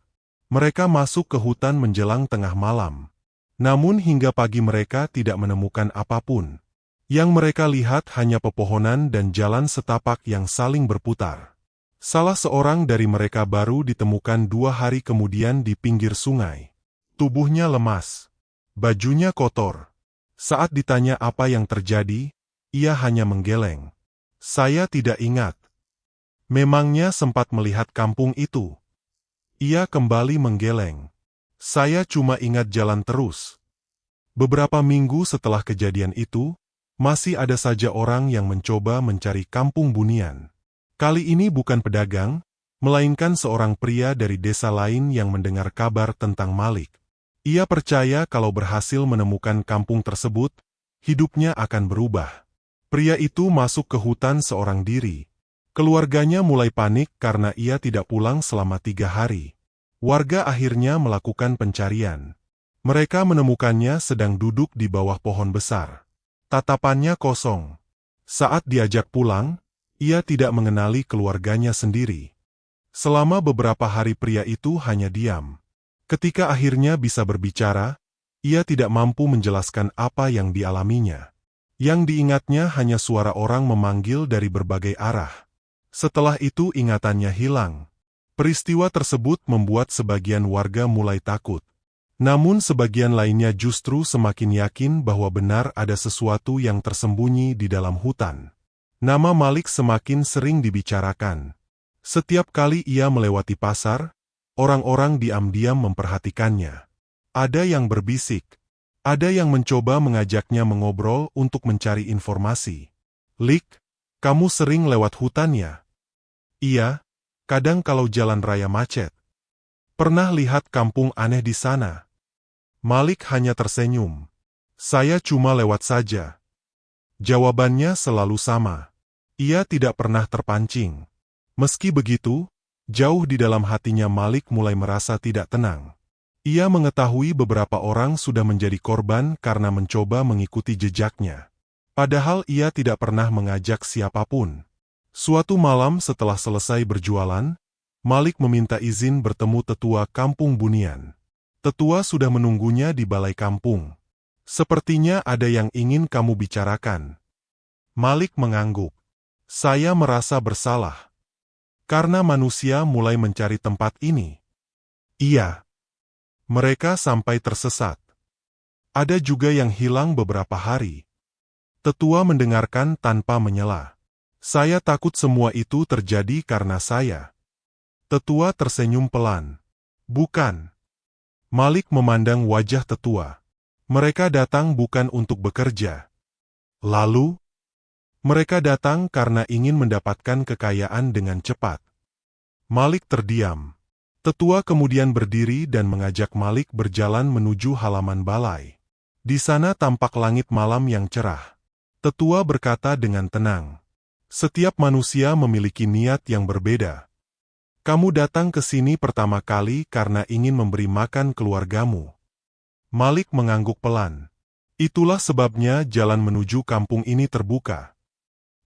Mereka masuk ke hutan menjelang tengah malam. Namun hingga pagi mereka tidak menemukan apapun. Yang mereka lihat hanya pepohonan dan jalan setapak yang saling berputar. Salah seorang dari mereka baru ditemukan 2 hari kemudian di pinggir sungai. Tubuhnya lemas. Bajunya kotor. Saat ditanya apa yang terjadi, ia hanya menggeleng. Saya tidak ingat. Memangnya sempat melihat kampung itu? Ia kembali menggeleng. Saya cuma ingat jalan terus. Beberapa minggu setelah kejadian itu, masih ada saja orang yang mencoba mencari kampung Bunian. Kali ini bukan pedagang, melainkan seorang pria dari desa lain yang mendengar kabar tentang Malik. Ia percaya kalau berhasil menemukan kampung tersebut, hidupnya akan berubah. Pria itu masuk ke hutan seorang diri. Keluarganya mulai panik karena ia tidak pulang selama 3 hari. Warga akhirnya melakukan pencarian. Mereka menemukannya sedang duduk di bawah pohon besar. Tatapannya kosong. Saat diajak pulang, ia tidak mengenali keluarganya sendiri. Selama beberapa hari pria itu hanya diam. Ketika akhirnya bisa berbicara, ia tidak mampu menjelaskan apa yang dialaminya. Yang diingatnya hanya suara orang memanggil dari berbagai arah. Setelah itu ingatannya hilang. Peristiwa tersebut membuat sebagian warga mulai takut. Namun sebagian lainnya justru semakin yakin bahwa benar ada sesuatu yang tersembunyi di dalam hutan. Nama Malik semakin sering dibicarakan. Setiap kali ia melewati pasar, orang-orang diam-diam memperhatikannya. Ada yang berbisik. Ada yang mencoba mengajaknya mengobrol untuk mencari informasi. "Lik, kamu sering lewat hutan ya?" "Iya, kadang kalau jalan raya macet." "Pernah lihat kampung aneh di sana?" Malik hanya tersenyum. "Saya cuma lewat saja." Jawabannya selalu sama. Ia tidak pernah terpancing. Meski begitu, jauh di dalam hatinya Malik mulai merasa tidak tenang. Ia mengetahui beberapa orang sudah menjadi korban karena mencoba mengikuti jejaknya. Padahal ia tidak pernah mengajak siapapun. Suatu malam setelah selesai berjualan, Malik meminta izin bertemu tetua kampung Bunian. Tetua sudah menunggunya di balai kampung. "Sepertinya ada yang ingin kamu bicarakan." Malik mengangguk. "Saya merasa bersalah. Karena manusia mulai mencari tempat ini." "Iya. Mereka sampai tersesat. Ada juga yang hilang beberapa hari." Tetua mendengarkan tanpa menyela. "Saya takut semua itu terjadi karena saya." Tetua tersenyum pelan. "Bukan." Malik memandang wajah tetua. "Mereka datang bukan untuk bekerja." "Lalu?" "Mereka datang karena ingin mendapatkan kekayaan dengan cepat." Malik terdiam. Tetua kemudian berdiri dan mengajak Malik berjalan menuju halaman balai. Di sana tampak langit malam yang cerah. Tetua berkata dengan tenang, "Setiap manusia memiliki niat yang berbeda. Kamu datang ke sini pertama kali karena ingin memberi makan keluargamu." Malik mengangguk pelan. "Itulah sebabnya jalan menuju kampung ini terbuka."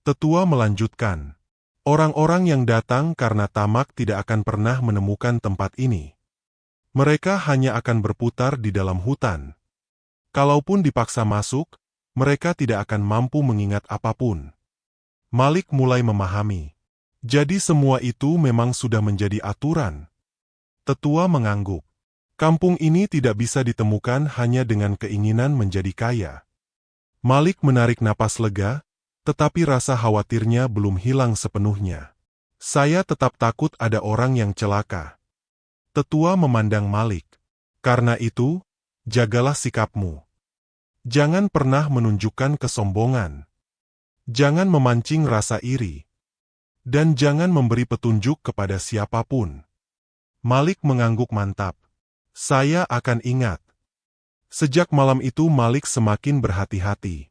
Tetua melanjutkan, "Orang-orang yang datang karena tamak tidak akan pernah menemukan tempat ini. Mereka hanya akan berputar di dalam hutan. Kalaupun dipaksa masuk, mereka tidak akan mampu mengingat apapun." Malik mulai memahami. Jadi semua itu memang sudah menjadi aturan. Tetua mengangguk. Kampung ini tidak bisa ditemukan hanya dengan keinginan menjadi kaya. Malik menarik napas lega, tetapi rasa khawatirnya belum hilang sepenuhnya. "Saya tetap takut ada orang yang celaka." Tetua memandang Malik. "Karena itu, jagalah sikapmu. Jangan pernah menunjukkan kesombongan. Jangan memancing rasa iri. Dan jangan memberi petunjuk kepada siapapun." Malik mengangguk mantap. "Saya akan ingat." Sejak malam itu Malik semakin berhati-hati.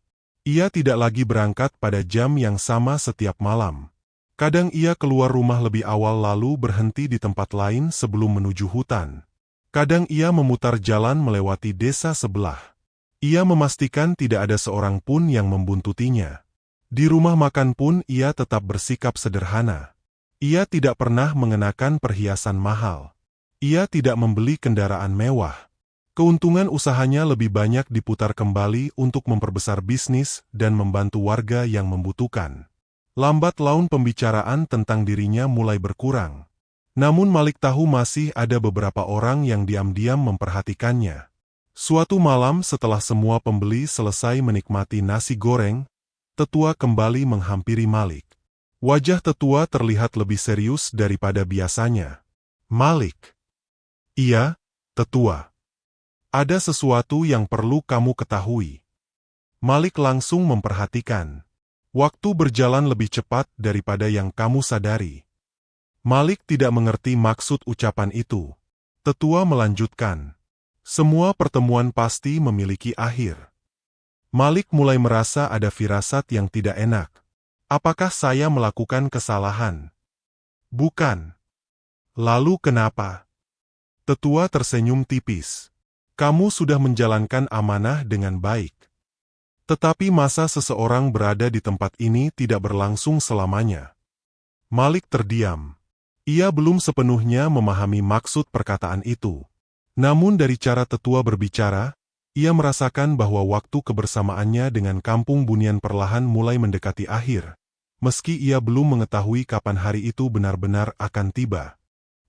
Ia tidak lagi berangkat pada jam yang sama setiap malam. Kadang ia keluar rumah lebih awal lalu berhenti di tempat lain sebelum menuju hutan. Kadang ia memutar jalan melewati desa sebelah. Ia memastikan tidak ada seorang pun yang membuntutinya. Di rumah makan pun ia tetap bersikap sederhana. Ia tidak pernah mengenakan perhiasan mahal. Ia tidak membeli kendaraan mewah. Keuntungan usahanya lebih banyak diputar kembali untuk memperbesar bisnis dan membantu warga yang membutuhkan. Lambat laun pembicaraan tentang dirinya mulai berkurang. Namun Malik tahu masih ada beberapa orang yang diam-diam memperhatikannya. Suatu malam setelah semua pembeli selesai menikmati nasi goreng, tetua kembali menghampiri Malik. Wajah tetua terlihat lebih serius daripada biasanya. Malik. Iya, tetua. Ada sesuatu yang perlu kamu ketahui. Malik langsung memperhatikan. Waktu berjalan lebih cepat daripada yang kamu sadari. Malik tidak mengerti maksud ucapan itu. Tetua melanjutkan. Semua pertemuan pasti memiliki akhir. Malik mulai merasa ada firasat yang tidak enak. Apakah saya melakukan kesalahan? Bukan. Lalu kenapa? Tetua tersenyum tipis. Kamu sudah menjalankan amanah dengan baik. Tetapi masa seseorang berada di tempat ini tidak berlangsung selamanya. Malik terdiam. Ia belum sepenuhnya memahami maksud perkataan itu. Namun dari cara tetua berbicara, ia merasakan bahwa waktu kebersamaannya dengan Kampung Bunian perlahan mulai mendekati akhir, meski ia belum mengetahui kapan hari itu benar-benar akan tiba.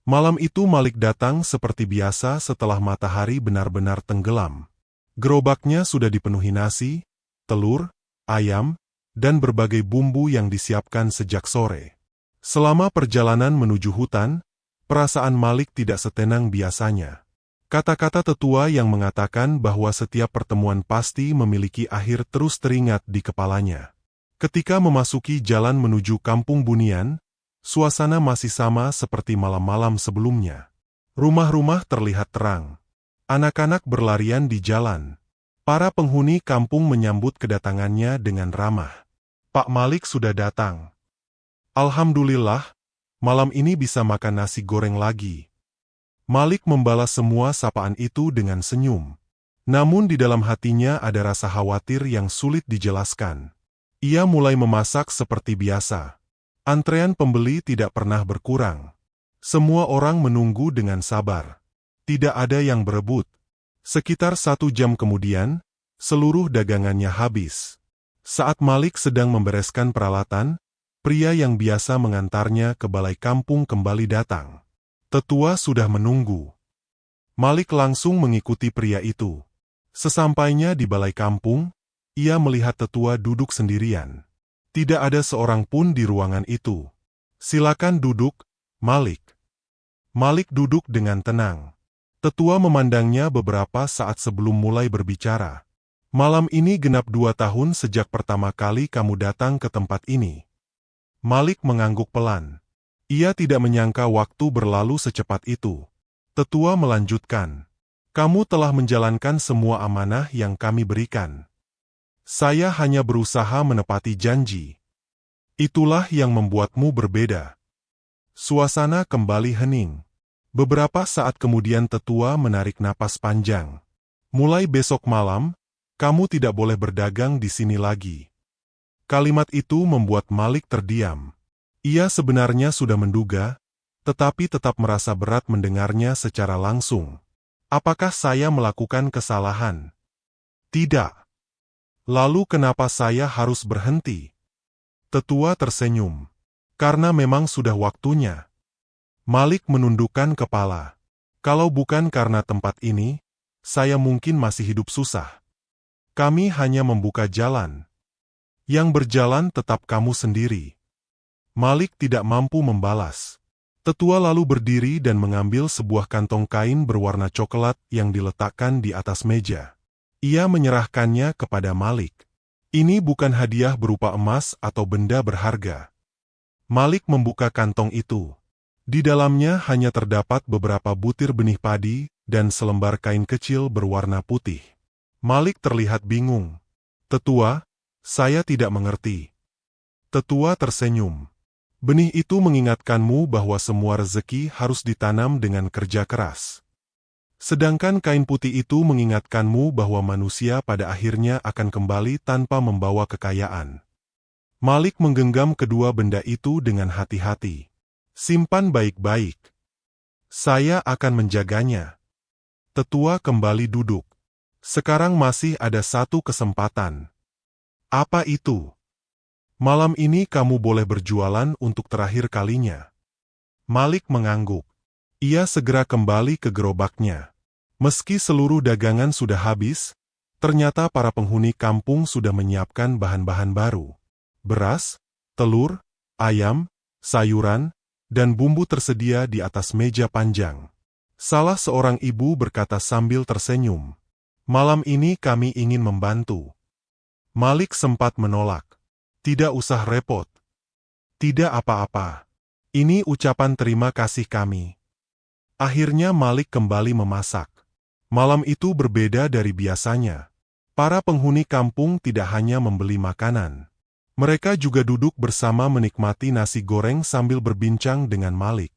Malam itu Malik datang seperti biasa setelah matahari benar-benar tenggelam. Gerobaknya sudah dipenuhi nasi, telur, ayam, dan berbagai bumbu yang disiapkan sejak sore. Selama perjalanan menuju hutan, perasaan Malik tidak setenang biasanya. Kata-kata tetua yang mengatakan bahwa setiap pertemuan pasti memiliki akhir terus teringat di kepalanya. Ketika memasuki jalan menuju Kampung Bunian, suasana masih sama seperti malam-malam sebelumnya. Rumah-rumah terlihat terang. Anak-anak berlarian di jalan. Para penghuni kampung menyambut kedatangannya dengan ramah. Pak Malik sudah datang. Alhamdulillah, malam ini bisa makan nasi goreng lagi. Malik membalas semua sapaan itu dengan senyum. Namun di dalam hatinya ada rasa khawatir yang sulit dijelaskan. Ia mulai memasak seperti biasa. Antrean pembeli tidak pernah berkurang. Semua orang menunggu dengan sabar. Tidak ada yang berebut. Sekitar 1 jam kemudian, seluruh dagangannya habis. Saat Malik sedang membereskan peralatan, pria yang biasa mengantarnya ke balai kampung kembali datang. Tetua sudah menunggu. Malik langsung mengikuti pria itu. Sesampainya di balai kampung, ia melihat tetua duduk sendirian. Tidak ada seorang pun di ruangan itu. Silakan duduk, Malik. Malik duduk dengan tenang. Tetua memandangnya beberapa saat sebelum mulai berbicara. Malam ini genap 2 tahun sejak pertama kali kamu datang ke tempat ini. Malik mengangguk pelan. Ia tidak menyangka waktu berlalu secepat itu. Tetua melanjutkan. Kamu telah menjalankan semua amanah yang kami berikan. Saya hanya berusaha menepati janji. Itulah yang membuatmu berbeda. Suasana kembali hening. Beberapa saat kemudian tetua menarik napas panjang. Mulai besok malam, kamu tidak boleh berdagang di sini lagi. Kalimat itu membuat Malik terdiam. Ia sebenarnya sudah menduga, tetapi tetap merasa berat mendengarnya secara langsung. Apakah saya melakukan kesalahan? Tidak. Lalu kenapa saya harus berhenti? Tetua tersenyum. Karena memang sudah waktunya. Malik menundukkan kepala. Kalau bukan karena tempat ini, saya mungkin masih hidup susah. Kami hanya membuka jalan. Yang berjalan tetap kamu sendiri. Malik tidak mampu membalas. Tetua lalu berdiri dan mengambil sebuah kantong kain berwarna coklat yang diletakkan di atas meja. Ia menyerahkannya kepada Malik. Ini bukan hadiah berupa emas atau benda berharga. Malik membuka kantong itu. Di dalamnya hanya terdapat beberapa butir benih padi dan selembar kain kecil berwarna putih. Malik terlihat bingung. Tetua, saya tidak mengerti. Tetua tersenyum. Benih itu mengingatkanmu bahwa semua rezeki harus ditanam dengan kerja keras. Sedangkan kain putih itu mengingatkanmu bahwa manusia pada akhirnya akan kembali tanpa membawa kekayaan. Malik menggenggam kedua benda itu dengan hati-hati. Simpan baik-baik. Saya akan menjaganya. Tetua kembali duduk. Sekarang masih ada satu kesempatan. Apa itu? Malam ini kamu boleh berjualan untuk terakhir kalinya. Malik mengangguk. Ia segera kembali ke gerobaknya. Meski seluruh dagangan sudah habis, ternyata para penghuni kampung sudah menyiapkan bahan-bahan baru. Beras, telur, ayam, sayuran, dan bumbu tersedia di atas meja panjang. Salah seorang ibu berkata sambil tersenyum, "Malam ini kami ingin membantu." Malik sempat menolak. "Tidak usah repot. Tidak apa-apa. Ini ucapan terima kasih kami." Akhirnya Malik kembali memasak. Malam itu berbeda dari biasanya. Para penghuni kampung tidak hanya membeli makanan. Mereka juga duduk bersama menikmati nasi goreng sambil berbincang dengan Malik.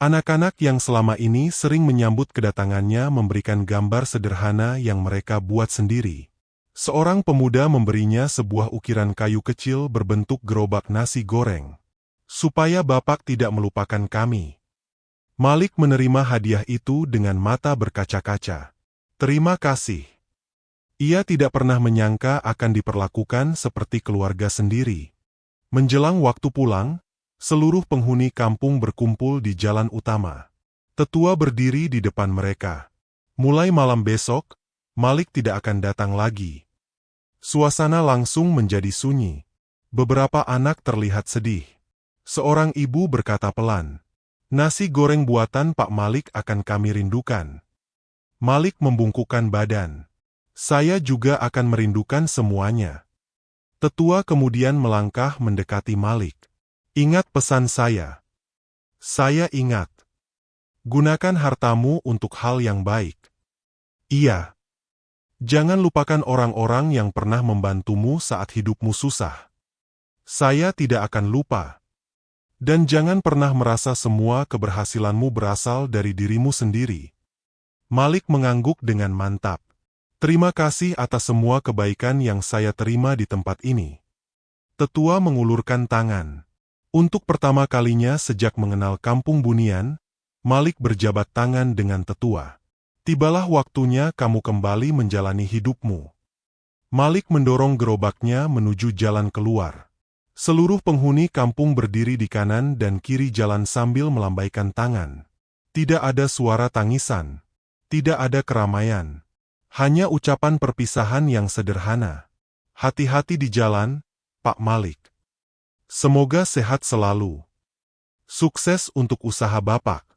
Anak-anak yang selama ini sering menyambut kedatangannya memberikan gambar sederhana yang mereka buat sendiri. Seorang pemuda memberinya sebuah ukiran kayu kecil berbentuk gerobak nasi goreng. "Supaya Bapak tidak melupakan kami." Malik menerima hadiah itu dengan mata berkaca-kaca. "Terima kasih." Ia tidak pernah menyangka akan diperlakukan seperti keluarga sendiri. Menjelang waktu pulang, seluruh penghuni kampung berkumpul di jalan utama. Tetua berdiri di depan mereka. Mulai malam besok, Malik tidak akan datang lagi. Suasana langsung menjadi sunyi. Beberapa anak terlihat sedih. Seorang ibu berkata pelan, "Nasi goreng buatan Pak Malik akan kami rindukan." Malik membungkukkan badan. "Saya juga akan merindukan semuanya." Tetua kemudian melangkah mendekati Malik. "Ingat pesan saya." "Saya ingat. Gunakan hartamu untuk hal yang baik." "Iya. Jangan lupakan orang-orang yang pernah membantumu saat hidupmu susah." "Saya tidak akan lupa." "Dan jangan pernah merasa semua keberhasilanmu berasal dari dirimu sendiri." Malik mengangguk dengan mantap. "Terima kasih atas semua kebaikan yang saya terima di tempat ini." Tetua mengulurkan tangan. Untuk pertama kalinya sejak mengenal Kampung Bunian, Malik berjabat tangan dengan tetua. "Tibalah waktunya kamu kembali menjalani hidupmu." Malik mendorong gerobaknya menuju jalan keluar. Seluruh penghuni kampung berdiri di kanan dan kiri jalan sambil melambaikan tangan. Tidak ada suara tangisan. Tidak ada keramaian. Hanya ucapan perpisahan yang sederhana. "Hati-hati di jalan, Pak Malik. Semoga sehat selalu. Sukses untuk usaha Bapak."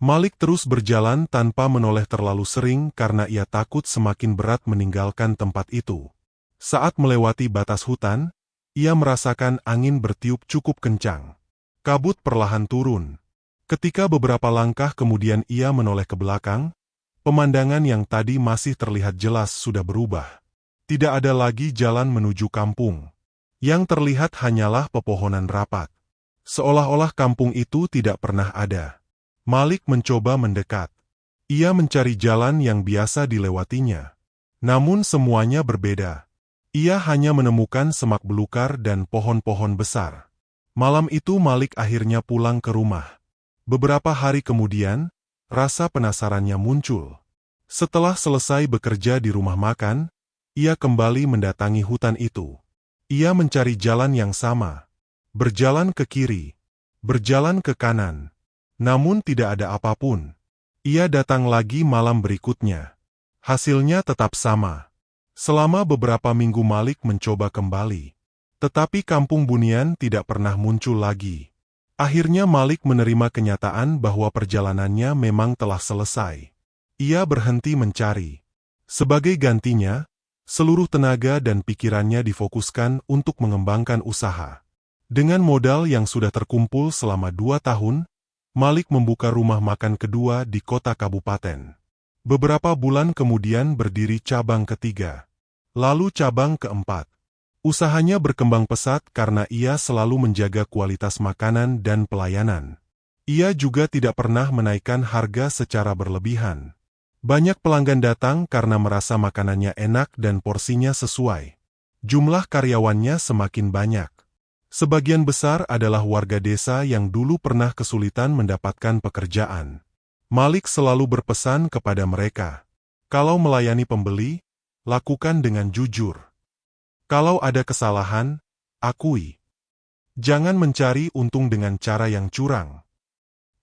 Malik terus berjalan tanpa menoleh terlalu sering karena ia takut semakin berat meninggalkan tempat itu. Saat melewati batas hutan, ia merasakan angin bertiup cukup kencang. Kabut perlahan turun. Ketika beberapa langkah kemudian ia menoleh ke belakang, pemandangan yang tadi masih terlihat jelas sudah berubah. Tidak ada lagi jalan menuju kampung. Yang terlihat hanyalah pepohonan rapat. Seolah-olah kampung itu tidak pernah ada. Malik mencoba mendekat. Ia mencari jalan yang biasa dilewatinya. Namun semuanya berbeda. Ia hanya menemukan semak belukar dan pohon-pohon besar. Malam itu Malik akhirnya pulang ke rumah. Beberapa hari kemudian, rasa penasarannya muncul. Setelah selesai bekerja di rumah makan, ia kembali mendatangi hutan itu. Ia mencari jalan yang sama. Berjalan ke kiri. Berjalan ke kanan. Namun tidak ada apapun. Ia datang lagi malam berikutnya. Hasilnya tetap sama. Selama beberapa minggu Malik mencoba kembali. Tetapi Kampung Bunian tidak pernah muncul lagi. Akhirnya Malik menerima kenyataan bahwa perjalanannya memang telah selesai. Ia berhenti mencari. Sebagai gantinya, seluruh tenaga dan pikirannya difokuskan untuk mengembangkan usaha. Dengan modal yang sudah terkumpul selama 2 tahun, Malik membuka rumah makan kedua di kota kabupaten. Beberapa bulan kemudian berdiri cabang ketiga. Lalu cabang keempat. Usahanya berkembang pesat karena ia selalu menjaga kualitas makanan dan pelayanan. Ia juga tidak pernah menaikkan harga secara berlebihan. Banyak pelanggan datang karena merasa makanannya enak dan porsinya sesuai. Jumlah karyawannya semakin banyak. Sebagian besar adalah warga desa yang dulu pernah kesulitan mendapatkan pekerjaan. Malik selalu berpesan kepada mereka, "Kalau melayani pembeli, lakukan dengan jujur. Kalau ada kesalahan, akui. Jangan mencari untung dengan cara yang curang."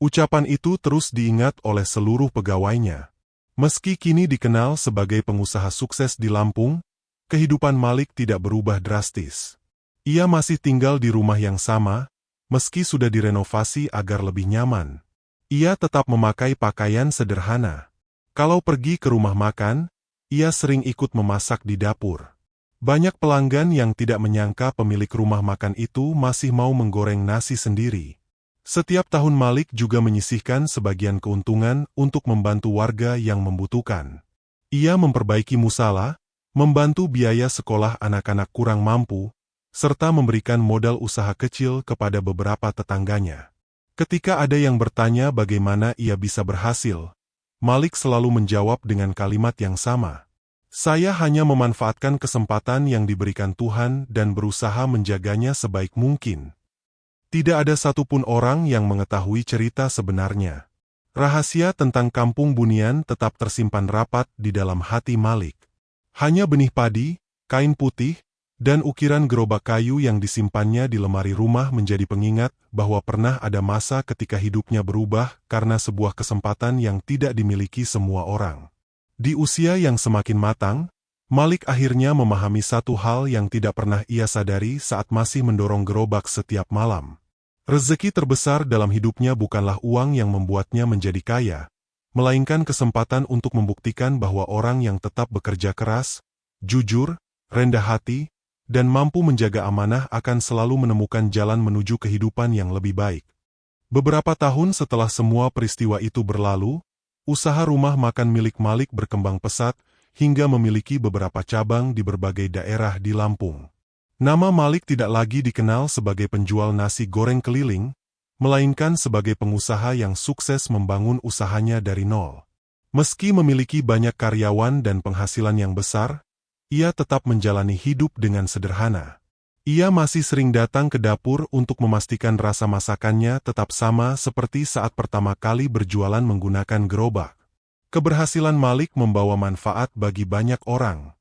Ucapan itu terus diingat oleh seluruh pegawainya. Meski kini dikenal sebagai pengusaha sukses di Lampung, kehidupan Malik tidak berubah drastis. Ia masih tinggal di rumah yang sama, meski sudah direnovasi agar lebih nyaman. Ia tetap memakai pakaian sederhana. Kalau pergi ke rumah makan, ia sering ikut memasak di dapur. Banyak pelanggan yang tidak menyangka pemilik rumah makan itu masih mau menggoreng nasi sendiri. Setiap tahun Malik juga menyisihkan sebagian keuntungan untuk membantu warga yang membutuhkan. Ia memperbaiki musala, membantu biaya sekolah anak-anak kurang mampu, serta memberikan modal usaha kecil kepada beberapa tetangganya. Ketika ada yang bertanya bagaimana ia bisa berhasil, Malik selalu menjawab dengan kalimat yang sama. Saya hanya memanfaatkan kesempatan yang diberikan Tuhan dan berusaha menjaganya sebaik mungkin. Tidak ada satupun orang yang mengetahui cerita sebenarnya. Rahasia tentang Kampung Bunian tetap tersimpan rapat di dalam hati Malik. Hanya benih padi, kain putih, dan ukiran gerobak kayu yang disimpannya di lemari rumah menjadi pengingat bahwa pernah ada masa ketika hidupnya berubah karena sebuah kesempatan yang tidak dimiliki semua orang. Di usia yang semakin matang, Malik akhirnya memahami satu hal yang tidak pernah ia sadari saat masih mendorong gerobak setiap malam. Rezeki terbesar dalam hidupnya bukanlah uang yang membuatnya menjadi kaya, melainkan kesempatan untuk membuktikan bahwa orang yang tetap bekerja keras, jujur, rendah hati, dan mampu menjaga amanah akan selalu menemukan jalan menuju kehidupan yang lebih baik. Beberapa tahun setelah semua peristiwa itu berlalu, usaha rumah makan milik Malik berkembang pesat hingga memiliki beberapa cabang di berbagai daerah di Lampung. Nama Malik tidak lagi dikenal sebagai penjual nasi goreng keliling, melainkan sebagai pengusaha yang sukses membangun usahanya dari nol. Meski memiliki banyak karyawan dan penghasilan yang besar, ia tetap menjalani hidup dengan sederhana. Ia masih sering datang ke dapur untuk memastikan rasa masakannya tetap sama seperti saat pertama kali berjualan menggunakan gerobak. Keberhasilan Malik membawa manfaat bagi banyak orang.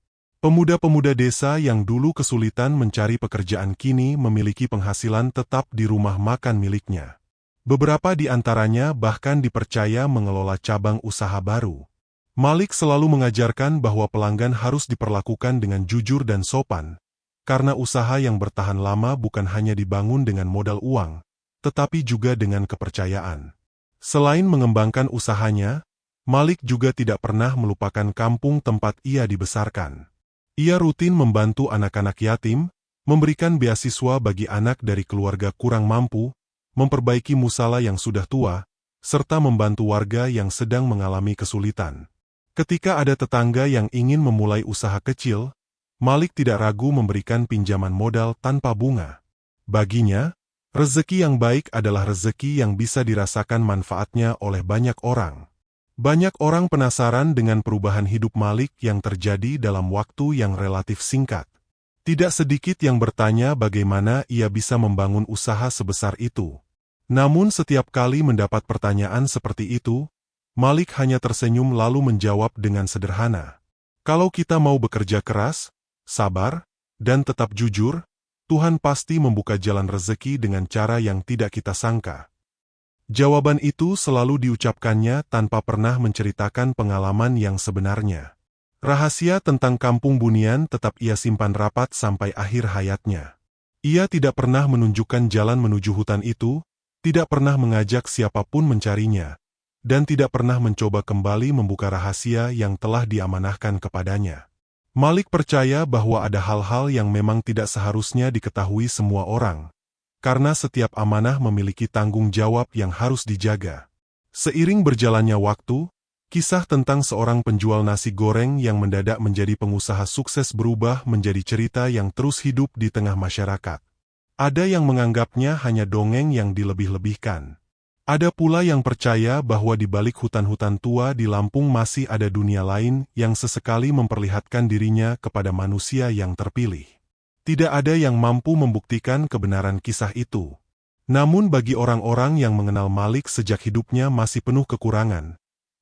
Pemuda-pemuda desa yang dulu kesulitan mencari pekerjaan kini memiliki penghasilan tetap di rumah makan miliknya. Beberapa di antaranya bahkan dipercaya mengelola cabang usaha baru. Malik selalu mengajarkan bahwa pelanggan harus diperlakukan dengan jujur dan sopan, karena usaha yang bertahan lama bukan hanya dibangun dengan modal uang, tetapi juga dengan kepercayaan. Selain mengembangkan usahanya, Malik juga tidak pernah melupakan kampung tempat ia dibesarkan. Ia rutin membantu anak-anak yatim, memberikan beasiswa bagi anak dari keluarga kurang mampu, memperbaiki musala yang sudah tua, serta membantu warga yang sedang mengalami kesulitan. Ketika ada tetangga yang ingin memulai usaha kecil, Malik tidak ragu memberikan pinjaman modal tanpa bunga. Baginya, rezeki yang baik adalah rezeki yang bisa dirasakan manfaatnya oleh banyak orang. Banyak orang penasaran dengan perubahan hidup Malik yang terjadi dalam waktu yang relatif singkat. Tidak sedikit yang bertanya bagaimana ia bisa membangun usaha sebesar itu. Namun setiap kali mendapat pertanyaan seperti itu, Malik hanya tersenyum lalu menjawab dengan sederhana. Kalau kita mau bekerja keras, sabar, dan tetap jujur, Tuhan pasti membuka jalan rezeki dengan cara yang tidak kita sangka. Jawaban itu selalu diucapkannya tanpa pernah menceritakan pengalaman yang sebenarnya. Rahasia tentang Kampung Bunian tetap ia simpan rapat sampai akhir hayatnya. Ia tidak pernah menunjukkan jalan menuju hutan itu, tidak pernah mengajak siapapun mencarinya, dan tidak pernah mencoba kembali membuka rahasia yang telah diamanahkan kepadanya. Malik percaya bahwa ada hal-hal yang memang tidak seharusnya diketahui semua orang, karena setiap amanah memiliki tanggung jawab yang harus dijaga. Seiring berjalannya waktu, kisah tentang seorang penjual nasi goreng yang mendadak menjadi pengusaha sukses berubah menjadi cerita yang terus hidup di tengah masyarakat. Ada yang menganggapnya hanya dongeng yang dilebih-lebihkan. Ada pula yang percaya bahwa di balik hutan-hutan tua di Lampung masih ada dunia lain yang sesekali memperlihatkan dirinya kepada manusia yang terpilih. Tidak ada yang mampu membuktikan kebenaran kisah itu. Namun bagi orang-orang yang mengenal Malik sejak hidupnya masih penuh kekurangan,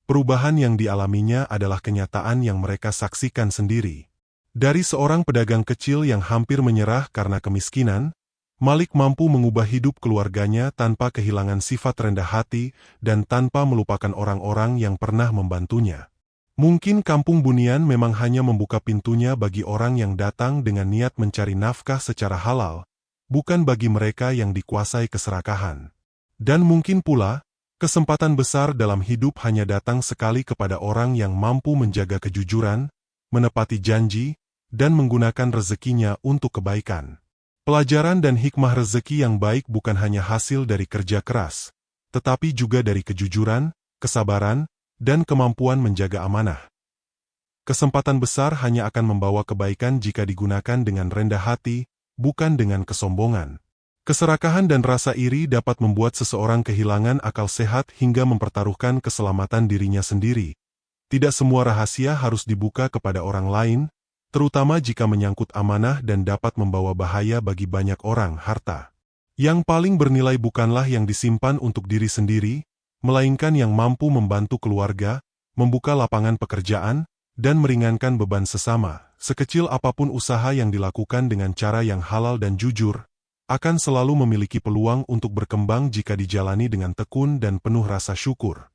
perubahan yang dialaminya adalah kenyataan yang mereka saksikan sendiri. Dari seorang pedagang kecil yang hampir menyerah karena kemiskinan, Malik mampu mengubah hidup keluarganya tanpa kehilangan sifat rendah hati dan tanpa melupakan orang-orang yang pernah membantunya. Mungkin Kampung Bunian memang hanya membuka pintunya bagi orang yang datang dengan niat mencari nafkah secara halal, bukan bagi mereka yang dikuasai keserakahan. Dan mungkin pula, kesempatan besar dalam hidup hanya datang sekali kepada orang yang mampu menjaga kejujuran, menepati janji, dan menggunakan rezekinya untuk kebaikan. Pelajaran dan hikmah rezeki yang baik bukan hanya hasil dari kerja keras, tetapi juga dari kejujuran, kesabaran, dan kemampuan menjaga amanah. Kesempatan besar hanya akan membawa kebaikan jika digunakan dengan rendah hati, bukan dengan kesombongan. Keserakahan dan rasa iri dapat membuat seseorang kehilangan akal sehat hingga mempertaruhkan keselamatan dirinya sendiri. Tidak semua rahasia harus dibuka kepada orang lain, terutama jika menyangkut amanah dan dapat membawa bahaya bagi banyak orang harta. Yang paling bernilai bukanlah yang disimpan untuk diri sendiri, melainkan yang mampu membantu keluarga, membuka lapangan pekerjaan, dan meringankan beban sesama. Sekecil apapun usaha yang dilakukan dengan cara yang halal dan jujur, akan selalu memiliki peluang untuk berkembang jika dijalani dengan tekun dan penuh rasa syukur.